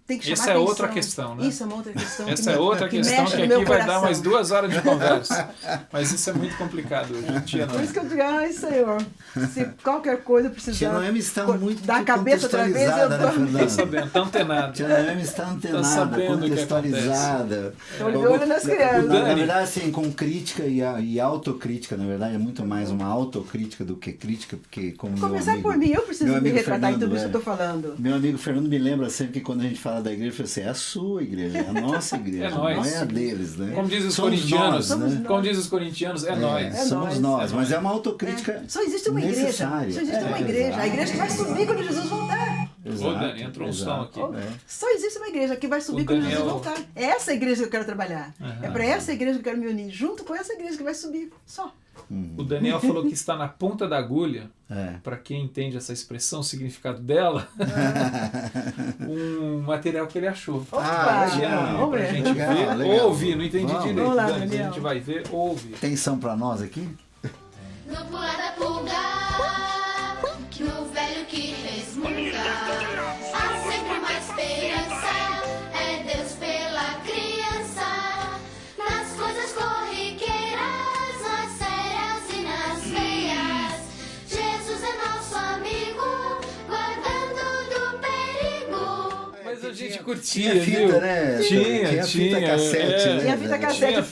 tem que chamar Isso é atenção. Outra questão, né? Isso é uma outra questão. Essa é outra questão que aqui vai dar mais 2 horas de conversa. Mas isso é muito complicado hoje em dia. Por isso que eu digo, Senhor, se qualquer coisa precisar... Tia Noemi está muito da cabeça outra vez, eu estou sabendo, está antenado. Tia Noemi está antenada, contextualizada. Estou de olho nas crianças. Na verdade, assim, com crítica e autocrítica, na verdade, é muito mais uma autocrítica do que crítica, porque como começar por mim, eu preciso me retratar em tudo isso que eu estou falando. Meu amigo Fernando me lembra sempre que quando a gente fala da igreja, assim, é a sua igreja, é a nossa igreja, não é a deles, né? Como diz os corintianos, como diz os corintianos, é nós. Somos nós, mas é uma autocrítica Só existe uma igreja. Necessária. Só existe uma igreja. A igreja que vai subir quando Jesus voltar. Ô, Dani, entrou um som aqui. Só existe uma igreja que vai subir quando Jesus voltar. É essa igreja que eu quero trabalhar. É para essa igreja que eu quero me unir, junto com essa igreja que vai subir. Só. O Daniel falou que está na ponta da agulha, para quem entende essa expressão, o significado dela, um material que ele achou. Pra gente ver, legal. Ouve, não entendi direito. Vamos lá, Dani, a gente vai ver, ouve. Tem som para nós aqui? No pular da pulga, no velho que resmunga, há sempre uma esperança, é Deus pela criança, nas coisas corriqueiras, nas sérias e nas feias, Jesus é nosso amigo, guardando do perigo. Mas a gente curtia, tinha fita, viu? Né? Tinha fita cassete, né? Tinha fita cassete,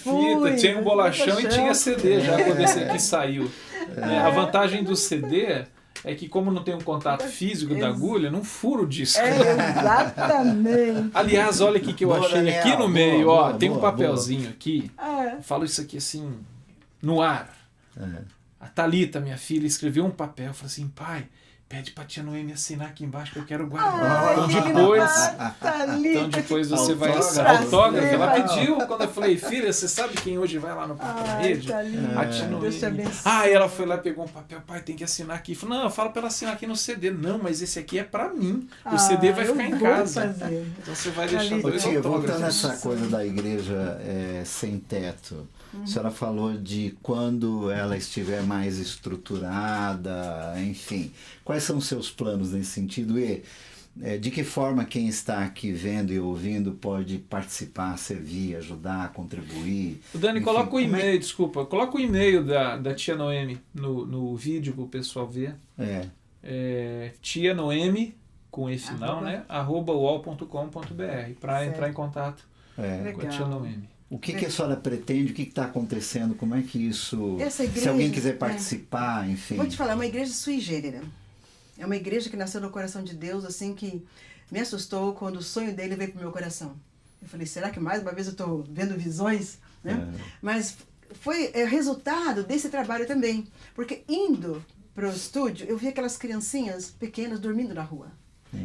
tinha um bolachão e tinha CD já quando esse aqui saiu. A vantagem do CD é que como não tem um contato físico da agulha, não furo o disco. Exatamente. Aliás, olha aqui que eu achei aqui no meio, tem um papelzinho aqui. Eu falo isso aqui assim, no ar. A Thalita, minha filha, escreveu um papel, eu falei assim, pai, pede pra tia Noemi assinar aqui embaixo que eu quero guardar. Então depois você vai... Autógrafo. Ela pediu, quando eu falei, filha, você sabe quem hoje vai lá no Papo Rede? A tia Noemi. Ela foi lá, pegou um papel, pai, tem que assinar aqui. Falei, não, eu falo pra ela assinar aqui no CD. Não, mas esse aqui é pra mim. O CD vai ficar em casa. Então você vai deixar dois autógrafos. Voltando nessa coisa da igreja sem teto, a senhora falou de quando ela estiver mais estruturada, enfim. Quais são os seus planos nesse sentido? E de que forma quem está aqui vendo e ouvindo pode participar, servir, ajudar, contribuir? Dani, enfim, coloca o e-mail, coloca o e-mail da tia Noemi no vídeo para o pessoal ver. Tia Noemi, com E final, né? @uol.com.br, para entrar em contato com a tia Noemi. O que a senhora pretende? O que está acontecendo? Como é que isso... se alguém quiser participar, enfim... Vou te falar, é uma igreja sui generis. É uma igreja que nasceu no coração de Deus, assim, que me assustou quando o sonho dele veio para o meu coração. Eu falei, será que mais uma vez eu estou vendo visões? Né? Mas foi resultado desse trabalho também. Porque indo para o estúdio, eu vi aquelas criancinhas pequenas dormindo na rua.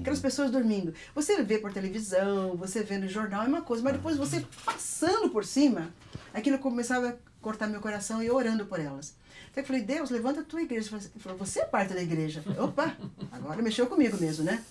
Aquelas pessoas dormindo. Você vê por televisão, você vê no jornal, é uma coisa. Mas depois você passando por cima, aquilo começava a cortar meu coração e eu orando por elas. Então eu falei, Deus, levanta a tua igreja. Ele falou, você é parte da igreja. Eu falei, opa, agora mexeu comigo mesmo, né?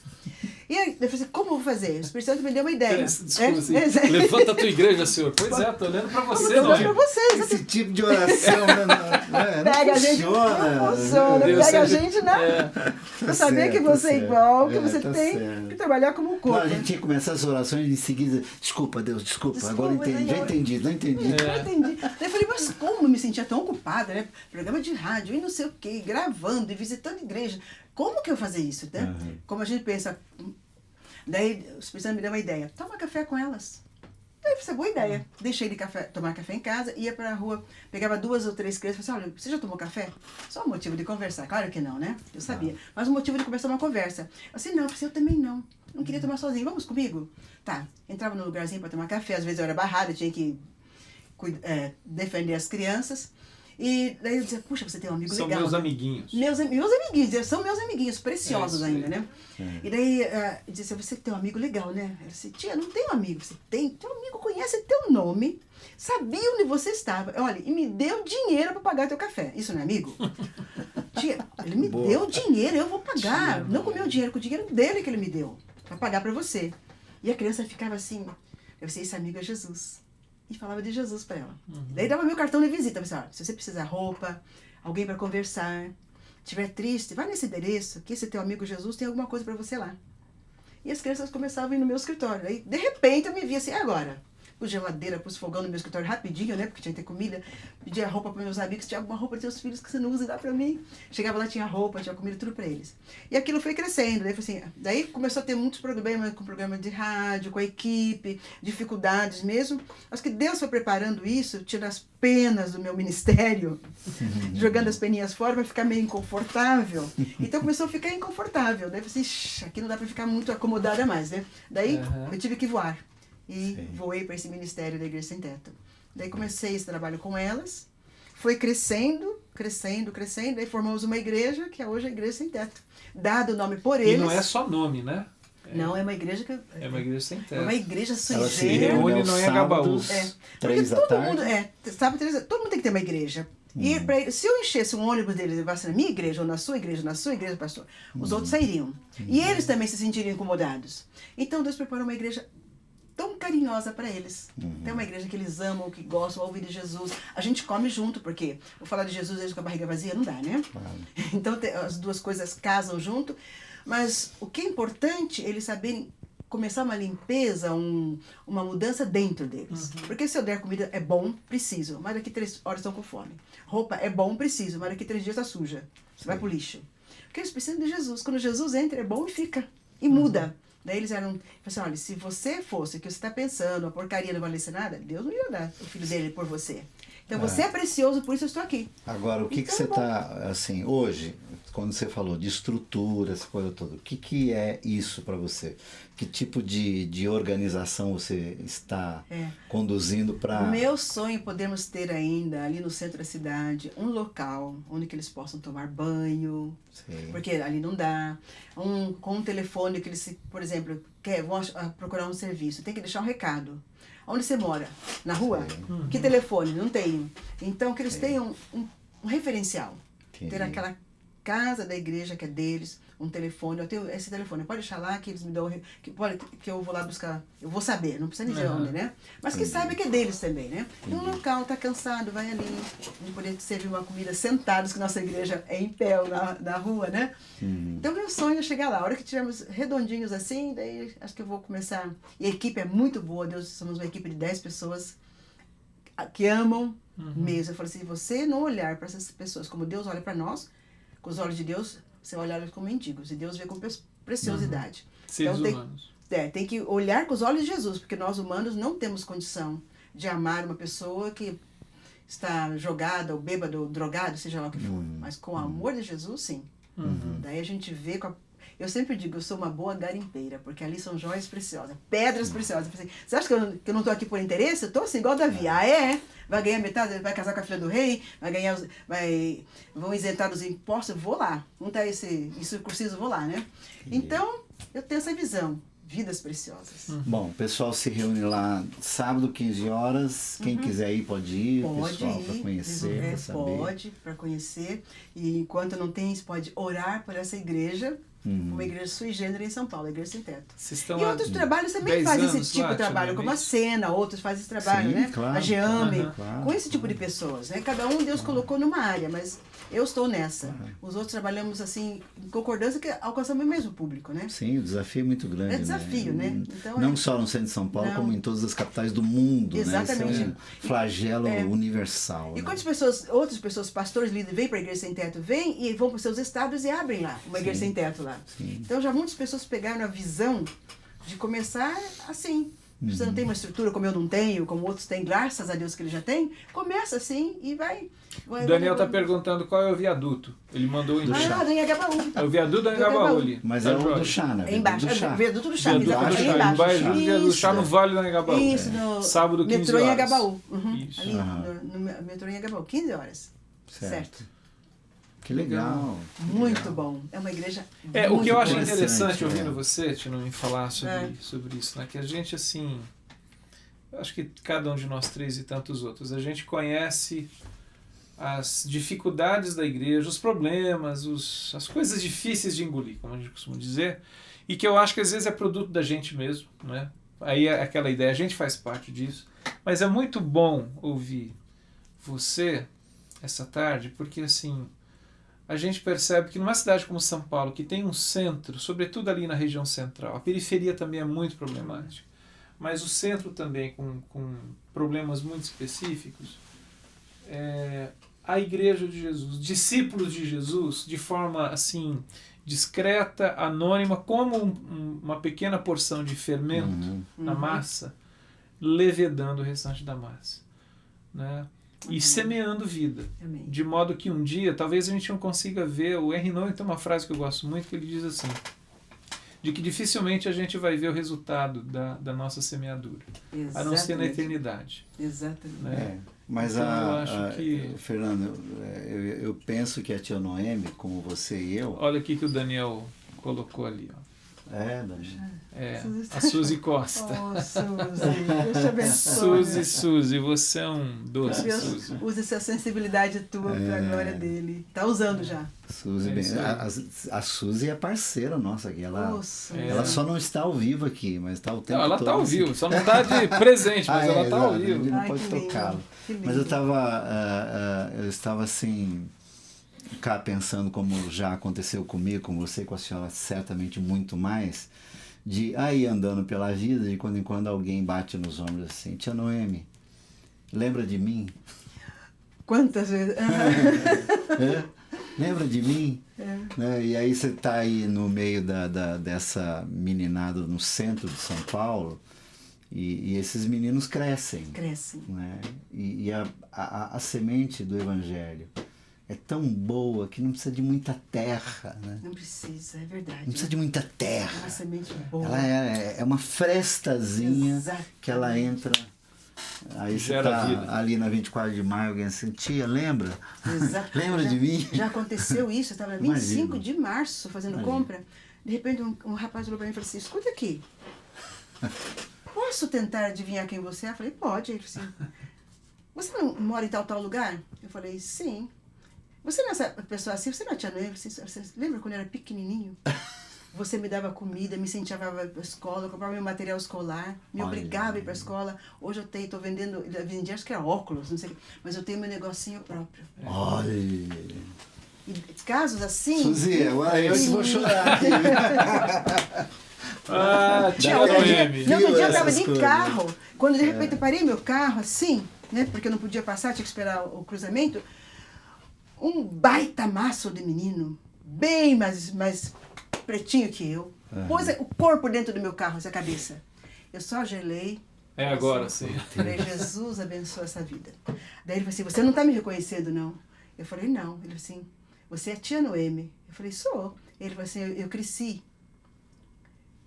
E aí eu falei, como eu vou fazer? O Espírito Santo me deu uma ideia. Desculpa, assim, levanta a tua igreja, Senhor. Pois é, estou olhando para você, não é? Vocês, esse tipo de oração não pega a gente, não funciona. Pega a gente, não. Eu sabia que você é igual, que você tem que trabalhar como um corpo. Não, a gente tinha que começar as orações e em seguida, desculpa, Deus, desculpa, agora entendi, já entendi. Não entendi. Daí eu falei, mas como eu me sentia tão ocupada, né? Programa de rádio e não sei o quê, gravando e visitando igreja. Como que eu fazer isso, né? Como a gente pensa. Daí o Espírito Santo me deu uma ideia. Toma café com elas. Daí foi uma boa ideia. Deixei de tomar café em casa, ia pra rua, pegava 2 ou 3 crianças e falei assim, olha, você já tomou café? Só um motivo de conversar. Claro que não, né? Eu sabia. Mas um motivo de começar uma conversa. Eu disse, não, eu também não. Não queria tomar sozinho. Vamos comigo? Tá. Entrava no lugarzinho pra tomar café. Às vezes eu era barrada, tinha que defender as crianças. E daí eu dizia, puxa, você tem um amigo legal. São meus amiguinhos. Meus amiguinhos, são meus amiguinhos, preciosos ainda, né? E daí eu disse, você tem um amigo legal, né? Eu disse, tia, não tenho amigo. Você tem? Teu amigo conhece teu nome, sabia onde você estava. Olha, e me deu dinheiro para pagar teu café. Isso não é amigo? Tia, ele me deu dinheiro, eu vou pagar. Não com o meu dinheiro, com o dinheiro dele que ele me deu, para pagar para você. E a criança ficava assim, eu sei, esse amigo é Jesus. E falava de Jesus para ela. Daí dava meu cartão de visita. Pensava, olha, se você precisar de roupa, alguém para conversar, estiver triste, vai nesse endereço, que esse teu amigo Jesus tem alguma coisa para você lá. E as crianças começavam a ir no meu escritório. Aí, de repente, eu me via assim, agora? Pus geladeira, pus fogão no meu escritório rapidinho, né? Porque tinha que ter comida. Pedia roupa para meus amigos. Tinha alguma roupa dos seus filhos que você não usa, dá para mim. Chegava lá, tinha roupa, tinha comida, tudo para eles. E aquilo foi crescendo. Daí começou a ter muitos problemas com o programa de rádio, com a equipe, dificuldades mesmo. Acho que Deus foi preparando isso, tirando as penas do meu ministério, jogando as peninhas fora para ficar meio inconfortável. Então começou a ficar inconfortável. Daí eu falei assim, aqui não dá para ficar muito acomodada mais, né? Daí eu tive que voar. E voei para esse ministério da Igreja Sem Teto. Daí comecei esse trabalho com elas, foi crescendo, daí formamos uma igreja, que é hoje a Igreja Sem Teto. Dado o nome por eles... E não é só nome, né? Não, é uma igreja que... É uma igreja sem teto. É uma igreja sui generis. Se reúne no Engabaú. Três da tarde. Todo mundo tem que ter uma igreja. E se eu enchesse um ônibus deles e levasse na minha igreja, ou na sua igreja, pastor, os outros sairiam. E eles também se sentiriam incomodados. Então Deus preparou uma igreja tão carinhosa para eles. Tem uma igreja que eles amam, que gostam, ouvem de Jesus. A gente come junto, porque vou falar de Jesus eles com a barriga vazia, não dá, né? Então as duas coisas casam junto. Mas o que é importante, eles saberem começar uma limpeza, uma mudança dentro deles. Porque se eu der comida, é bom, preciso. Mas daqui 3 horas estão com fome. Roupa, é bom, preciso. Mas daqui 3 dias está suja. Você vai pro lixo. Porque eles precisam de Jesus. Quando Jesus entra, é bom e fica. E muda. Daí eles eram, assim, olha, se você fosse o que você está pensando, a porcaria não valesse nada, Deus não ia dar o filho dele por você. Então você é precioso, por isso eu estou aqui. Agora, o que você está, assim, hoje, quando você falou de estrutura, essa coisa toda, o que é isso para você? Que tipo de organização você está conduzindo para... O meu sonho é podermos ter ainda, ali no centro da cidade, um local onde que eles possam tomar banho, porque ali não dá. Com um telefone que eles, por exemplo, vão procurar um serviço, tem que deixar um recado. Onde você mora? Na rua? Que telefone? Não tenho. Então, que eles tenham um referencial. Ter aquela casa da igreja que é deles, um telefone. Eu tenho esse telefone, pode deixar lá que eles me dão, que eu vou lá buscar. Eu vou saber, não precisa dizer onde, né? Mas que saiba que é deles também, né? E um local, tá cansado, vai ali. Não poder servir uma comida sentados, que nossa igreja é em pé na rua, né? Então, meu sonho é chegar lá. A hora que tivermos redondinhos assim, daí acho que eu vou começar. E a equipe é muito boa, somos uma equipe de 10 pessoas que amam mesmo. Eu falo assim, se você não olhar para essas pessoas como Deus olha para nós, com os olhos de Deus, você vai olhar como mendigos. E Deus vê com preciosidade. Seres humanos. Tem que olhar com os olhos de Jesus, porque nós humanos não temos condição de amar uma pessoa que está jogada, ou bêbada, ou drogada, seja lá o que for. Mas com o amor de Jesus, sim. Daí a gente vê eu sempre digo, eu sou uma boa garimpeira, porque ali são joias preciosas, pedras preciosas. Você acha que eu não estou aqui por interesse? Eu estou assim, igual Davi. Vai ganhar metade, vai casar com a filha do rei, vão isentar dos impostos, eu vou lá. Não está isso preciso, eu vou lá, né? Então, eu tenho essa visão. Vidas preciosas. Bom, o pessoal se reúne lá sábado, 15 horas. Quem quiser ir, pode ir, pessoal, para conhecer, para saber. Pode, para conhecer. E enquanto não tem, pode orar por essa igreja. Uma igreja sui generis em São Paulo, a Igreja Sem Teto. E outros trabalhos também fazem esse tipo de trabalho, como a Cena, outros fazem esse trabalho, né? Claro, a Geame, claro, com esse tipo de pessoas, né? Cada um Deus colocou numa área, mas eu estou nessa. Os outros trabalhamos assim, em concordância, que alcançamos o mesmo público, né? Sim, o desafio é muito grande. É desafio, né? Então, não só no centro de São Paulo, como em todas as capitais do mundo. Exatamente. Né? Esse é um flagelo universal. E quantas outras pessoas, pastores, líderes, vêm para a Igreja Sem Teto, vêm e vão para os seus estados e abrem lá, uma Igreja Sem Teto lá. Sim. Então já muitas pessoas pegaram a visão de começar assim. Você não tem uma estrutura como eu não tenho, como outros têm, graças a Deus que ele já tem, começa assim e vai. O Daniel está perguntando qual é o viaduto. Ele mandou do chá. Do Anhangabaú. É o viaduto do Anhangabaú ali. Mas é o do chá, né? É embaixo. É o viaduto do chá. Viaduto do chá no Vale do Anhangabaú. Isso, no sábado, 15 metrô horas. Anhangabaú. Isso. Ali no metrô Anhangabaú, 15 horas. Certo. Que legal. Muito bom. É uma igreja o que eu acho interessante ouvindo você, Tino, me falar sobre isso, né? Que a gente, assim, acho que cada um de nós três e tantos outros, a gente conhece as dificuldades da igreja, os problemas, as coisas difíceis de engolir, como a gente costuma dizer, e que eu acho que às vezes é produto da gente mesmo, né? Aí é aquela ideia, a gente faz parte disso, mas é muito bom ouvir você essa tarde, porque assim, a gente percebe que numa cidade como São Paulo, que tem um centro, sobretudo ali na região central, a periferia também é muito problemática, mas o centro também com problemas muito específicos, a Igreja de Jesus, discípulos de Jesus, de forma assim discreta, anônima, como uma pequena porção de fermento na massa, levedando o restante da massa, né? E semeando vida. Amém. De modo que um dia, talvez a gente não consiga ver, o Henry Nouwen tem uma frase que eu gosto muito, que ele diz assim, de que dificilmente a gente vai ver o resultado da nossa semeadura, a não ser na eternidade. Exatamente. Né? Mas então, eu acho que... Fernando, eu penso que a tia Noemi, como você e eu... Olha aqui que o Daniel colocou ali, ó. A Suzy Costa. Oh, Suzy, Deus te abençoe. Suzy, você é um doce, Deus Suzy. Use essa sensibilidade tua para a glória dele. Tá usando já. Suzy, a Suzy é parceira nossa aqui. Ela só não está ao vivo aqui, mas está o tempo todo. Ela está ao vivo, só não está de presente, mas ela está ao vivo. A gente não pode tocá-la. Mas eu estava assim... cá pensando, como já aconteceu comigo, com você, com a senhora, certamente muito mais, de aí andando pela vida, de quando em quando alguém bate nos ombros assim, tia Noemi, lembra de mim? Quantas vezes? Lembra de mim? Né? E aí você está aí no meio dessa meninada no centro de São Paulo, e esses meninos crescem. Crescem. Né? E a semente do Evangelho é tão boa que não precisa de muita terra, né? Não precisa, é verdade. Não precisa de muita terra. É uma semente boa. Ela é uma frestazinha que ela entra. Aí você tá ali na 24 de maio, alguém assim, tia, lembra? Exato. Lembra de mim? Já aconteceu isso, eu estava na 25 de março fazendo compra. De repente um rapaz falou para mim e falou assim, escuta aqui, posso tentar adivinhar quem você é? Eu falei, pode. Ele falou assim, você não mora em tal lugar? Eu falei, sim. Você não é essa pessoa assim, você não é tia Noemi? Você lembra quando eu era pequenininho? Você me dava comida, me incentivava para a escola, comprava meu material escolar, me obrigava a ir para a escola. Hoje eu estou vendendo, vendi acho que era óculos, não sei, mas eu tenho meu negocinho próprio. Olha! E casos assim... Suzy, agora eu vou chorar aqui. Tia Noemi. Não, um dia eu estava de carro, quando de repente eu parei meu carro assim, né, porque eu não podia passar, tinha que esperar o cruzamento, um baita maço de menino, bem mais pretinho que eu, pôs o corpo dentro do meu carro, essa cabeça. Eu só gelei. É agora, sim. Falei, Jesus abençoa essa vida. Daí ele falou assim, você não está me reconhecendo, não? Eu falei, não. Ele falou assim, você é a tia Noemi? Eu falei, sou. Ele falou assim, eu cresci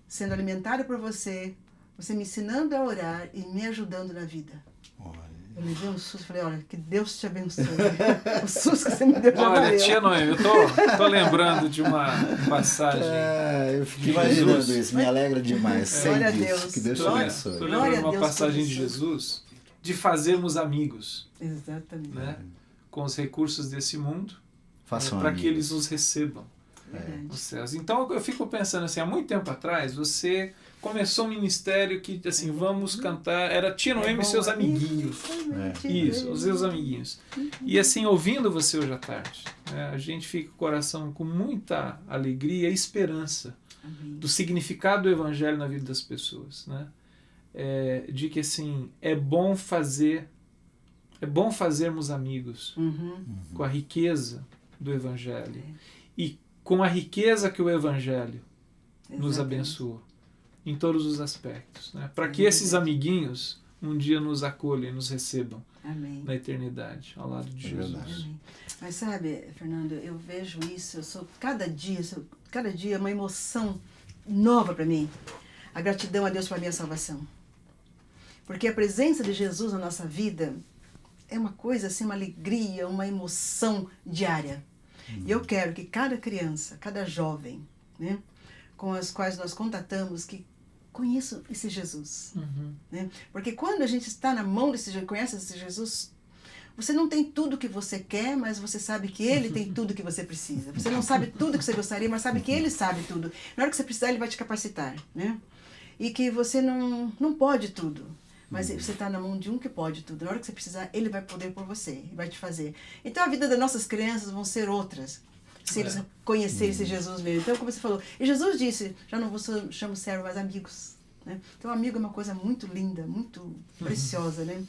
sendo alimentada por você, você me ensinando a orar e me ajudando na vida. Eu me dei um susto, falei, olha, que Deus te abençoe. O susto que você me deu já valeu. Olha, tia Noemi, eu tô lembrando de uma passagem. Eu fico imaginando isso, me alegra demais. Glória a Deus. Que Deus te abençoe. Estou lembrando de uma passagem de Jesus, de fazermos amigos. Exatamente. Né? Com os recursos desse mundo, para que eles os recebam nos céus. Então eu fico pensando assim, há muito tempo atrás, você começou um ministério que, assim, vamos cantar, era Tia Noemi e seus amiguinhos. Isso, os seus amiguinhos. E assim, ouvindo você hoje à tarde, né, a gente fica com o coração com muita alegria e esperança do significado do Evangelho na vida das pessoas, né? De que, assim, é bom fazermos amigos com a riqueza do Evangelho e com a riqueza que o Evangelho nos abençoou em todos os aspectos, né? Para que esses amiguinhos um dia nos acolham e nos recebam na eternidade, ao lado de Jesus. Amém. Mas sabe, Fernando, eu vejo isso, cada dia é uma emoção nova para mim. A gratidão a Deus pela minha salvação. Porque a presença de Jesus na nossa vida é uma coisa assim, uma alegria, uma emoção diária. E eu quero que cada criança, cada jovem, né, com as quais nós contatamos, que conheçam esse Jesus. Né? Porque quando a gente está na mão desse Jesus, conhece esse Jesus, você não tem tudo que você quer, mas você sabe que Ele tem tudo que você precisa. Você não sabe tudo que você gostaria, mas sabe que Ele sabe tudo. Na hora que você precisar, Ele vai te capacitar. Né? E que você não pode tudo. Mas você está na mão de um que pode tudo. Na hora que você precisar, Ele vai poder por você. E vai te fazer. Então a vida das nossas crianças vão ser outras. Se eles conhecerem esse Jesus mesmo. Então, como você falou. E Jesus disse, já não vos chamo servo, mas amigos. Né? Então, amigo é uma coisa muito linda, muito preciosa. Né?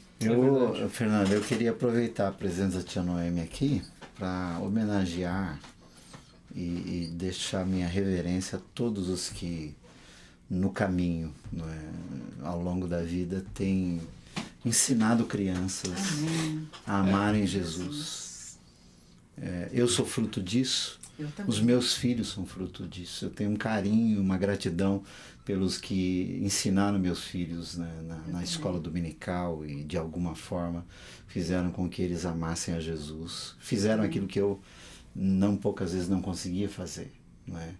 Fernando, eu queria aproveitar a presença da tia Noemi aqui para homenagear e deixar minha reverência a todos os que no caminho, ao longo da vida, têm ensinado crianças a amarem Jesus. Eu sou fruto disso, os meus filhos são fruto disso. Eu tenho um carinho, uma gratidão pelos que ensinaram meus filhos, né, na escola dominical e de alguma forma fizeram com que eles amassem a Jesus. Fizeram aquilo que eu poucas vezes não conseguia fazer, não é?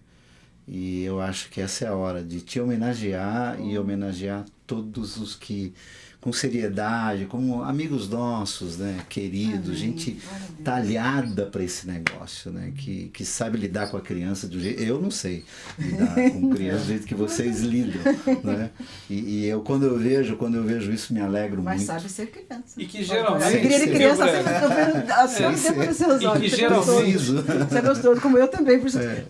E eu acho que essa é a hora de te homenagear e homenagear todos os que, com seriedade, como amigos nossos, né, queridos, gente talhada para esse negócio, né, que sabe lidar com a criança do jeito... Eu não sei lidar com criança do jeito que vocês lidam, né? E eu, quando eu vejo isso, me alegro muito. Mas sabe ser criança. E que geralmente... A alegria de criança sempre tempo nos seus olhos. E que geralmente... Você é gostoso, como eu também,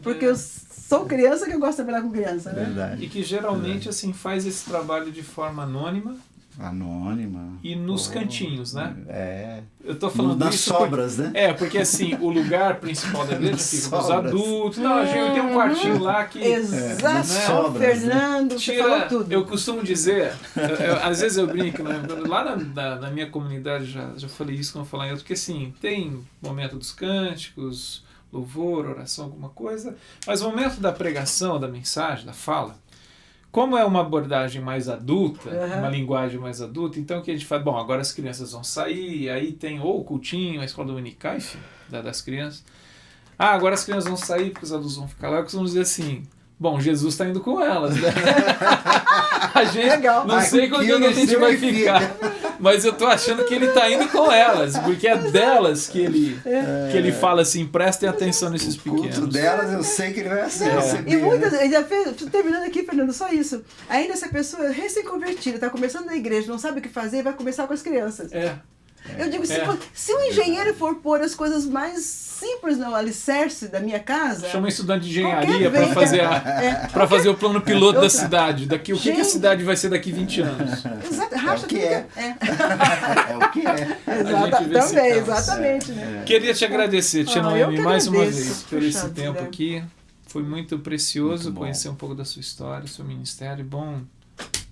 porque eu sou criança que eu gosto de trabalhar com criança, né? Verdade. E que geralmente assim faz esse trabalho de forma anônima, Anônima. E nos cantinhos, né? Eu tô nas falando isso sobras, né? Porque assim, o lugar principal da igreja fica os adultos. Não, a gente tem um quartinho lá que... Exato, sobras, Fernando, você falou tudo. Eu costumo dizer, às vezes eu brinco, né? Lá na minha comunidade, já falei isso quando eu falar em outro, porque assim, tem momento dos cânticos, louvor, oração, alguma coisa, mas o momento da pregação, da mensagem, da fala, como é uma abordagem mais adulta, uma linguagem mais adulta, então o que a gente faz? Bom, agora as crianças vão sair, aí tem ou o cultinho, a escola dominical, enfim, das crianças. Agora as crianças vão sair porque os adultos vão ficar lá, costumamos dizer assim, bom, Jesus está indo com elas, né? A gente Legal. não sei com quem a gente vai ficar, mas eu tô achando que ele está indo com elas, porque é delas que ele fala assim, prestem atenção nesses pequenos. O culto delas eu sei que ele vai assim. E muitas, terminando aqui, Fernando, só isso. Ainda essa pessoa recém-convertida, está começando na igreja, não sabe o que fazer, vai começar com as crianças. Eu digo, se um engenheiro for pôr as coisas mais simples no alicerce da minha casa... Chama um estudante de engenharia para fazer o plano piloto da cidade. O que a cidade vai ser daqui 20 anos? Exato, racha tudo. É o que é. Exatamente. Né? Queria te agradecer, Tia Noemi, mais uma vez, por esse tempo aqui. Foi muito precioso conhecer um pouco da sua história, seu ministério. Bom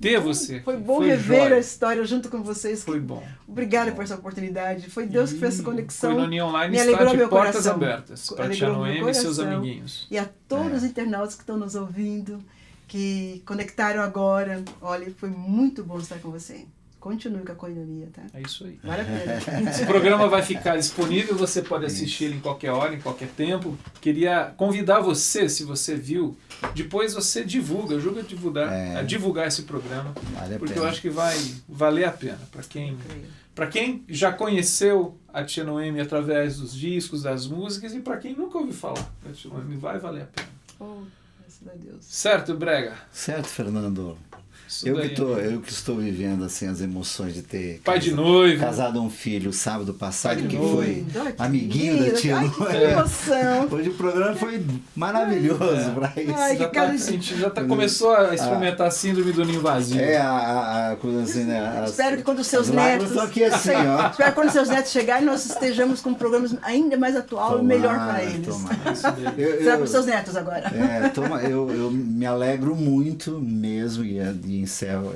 ter você. Foi bom rever a história junto com vocês. Foi bom. Obrigada por essa oportunidade. Foi Deus que fez essa conexão. Foi no Ninho Online, está de portas abertas para Tia Noemi e seus amiguinhos. E a todos os internautas que estão nos ouvindo, que conectaram agora. Olha, foi muito bom estar com você. Continue com a coinonia, tá? É isso aí. Vale a pena. Esse programa vai ficar disponível, você pode assistir ele em qualquer hora, em qualquer tempo. Queria convidar você, se você viu, depois você divulga, ajuda a divulgar esse programa, porque eu acho que vai valer a pena. Para quem já conheceu a Tia Noemi através dos discos, das músicas, e para quem nunca ouviu falar da Tia Noemi, vai valer a pena. Graças a Deus. Certo, Brega? Certo, Fernando. Eu que estou vivendo assim as emoções de ter casado um filho sábado passado, que foi amiguinho da Tia Noemi. Hoje o programa foi maravilhoso para isso. Já começou a experimentar a síndrome do ninho vazio. A coisa assim, né? Espero que quando os seus netos... Estão aqui assim, ó. Espero que quando os seus netos chegarem, nós estejamos com programas ainda mais atual e melhor para eles. Será para os seus netos agora. Eu me alegro muito mesmo e encerro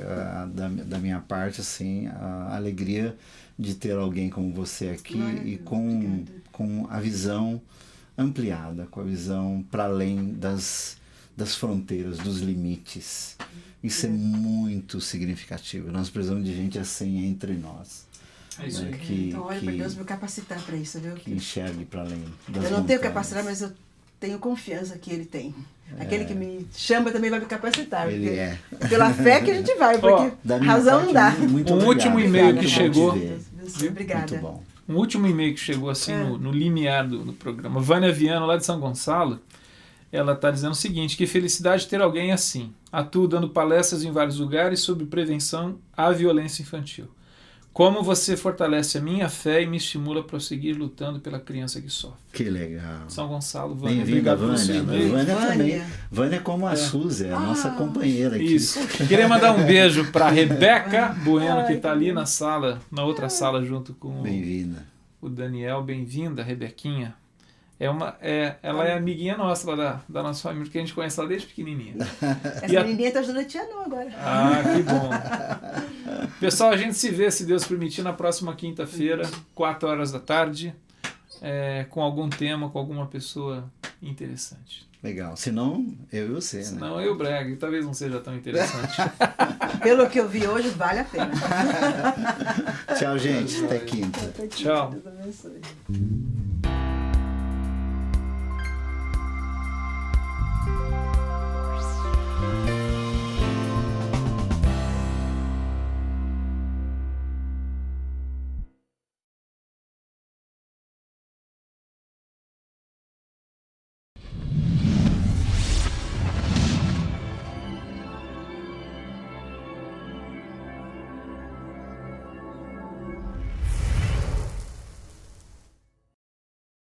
da minha parte assim a alegria de ter alguém como você aqui e com a visão ampliada, com a visão para além das fronteiras, dos limites. Isso é muito significativo. Nós precisamos de gente assim entre nós. É isso aí. Então, olha para Deus me capacitar para isso, viu? Que enxergue para além das Eu não tenho capacidade, mas eu tenho confiança que ele tem. Aquele que me chama também vai me capacitar. Ele é. Pela fé que a gente vai, porque razão não dá. Último e-mail que chegou. Obrigada. Muito bom. Um último e-mail que chegou assim no limiar do programa. Vânia Viano, lá de São Gonçalo, ela está dizendo o seguinte: que felicidade ter alguém assim. Atuo dando palestras em vários lugares sobre prevenção à violência infantil. Como você fortalece a minha fé e me estimula a prosseguir lutando pela criança que sofre. Que legal. São Gonçalo, Vânia. Bem-vinda, Vânia. Vânia também. Vânia como a Suzy, a nossa companheira aqui. Isso. Queria mandar um beijo para Rebeca Bueno, que está ali na sala, na outra sala, junto com o Daniel. Bem-vinda, Rebequinha. Ela é amiguinha nossa lá da nossa família, porque a gente conhece ela desde pequenininha. Essa menininha está ajudando a Tia Nu agora. Que bom. Pessoal, a gente se vê, se Deus permitir, na próxima quinta-feira, 4 horas da tarde, com algum tema, com alguma pessoa interessante. Legal. Se não, eu e você, Se não, eu e o Brega, e talvez não seja tão interessante. Pelo que eu vi hoje, vale a pena. Tchau, gente. Até quinta. Tchau. Deus abençoe.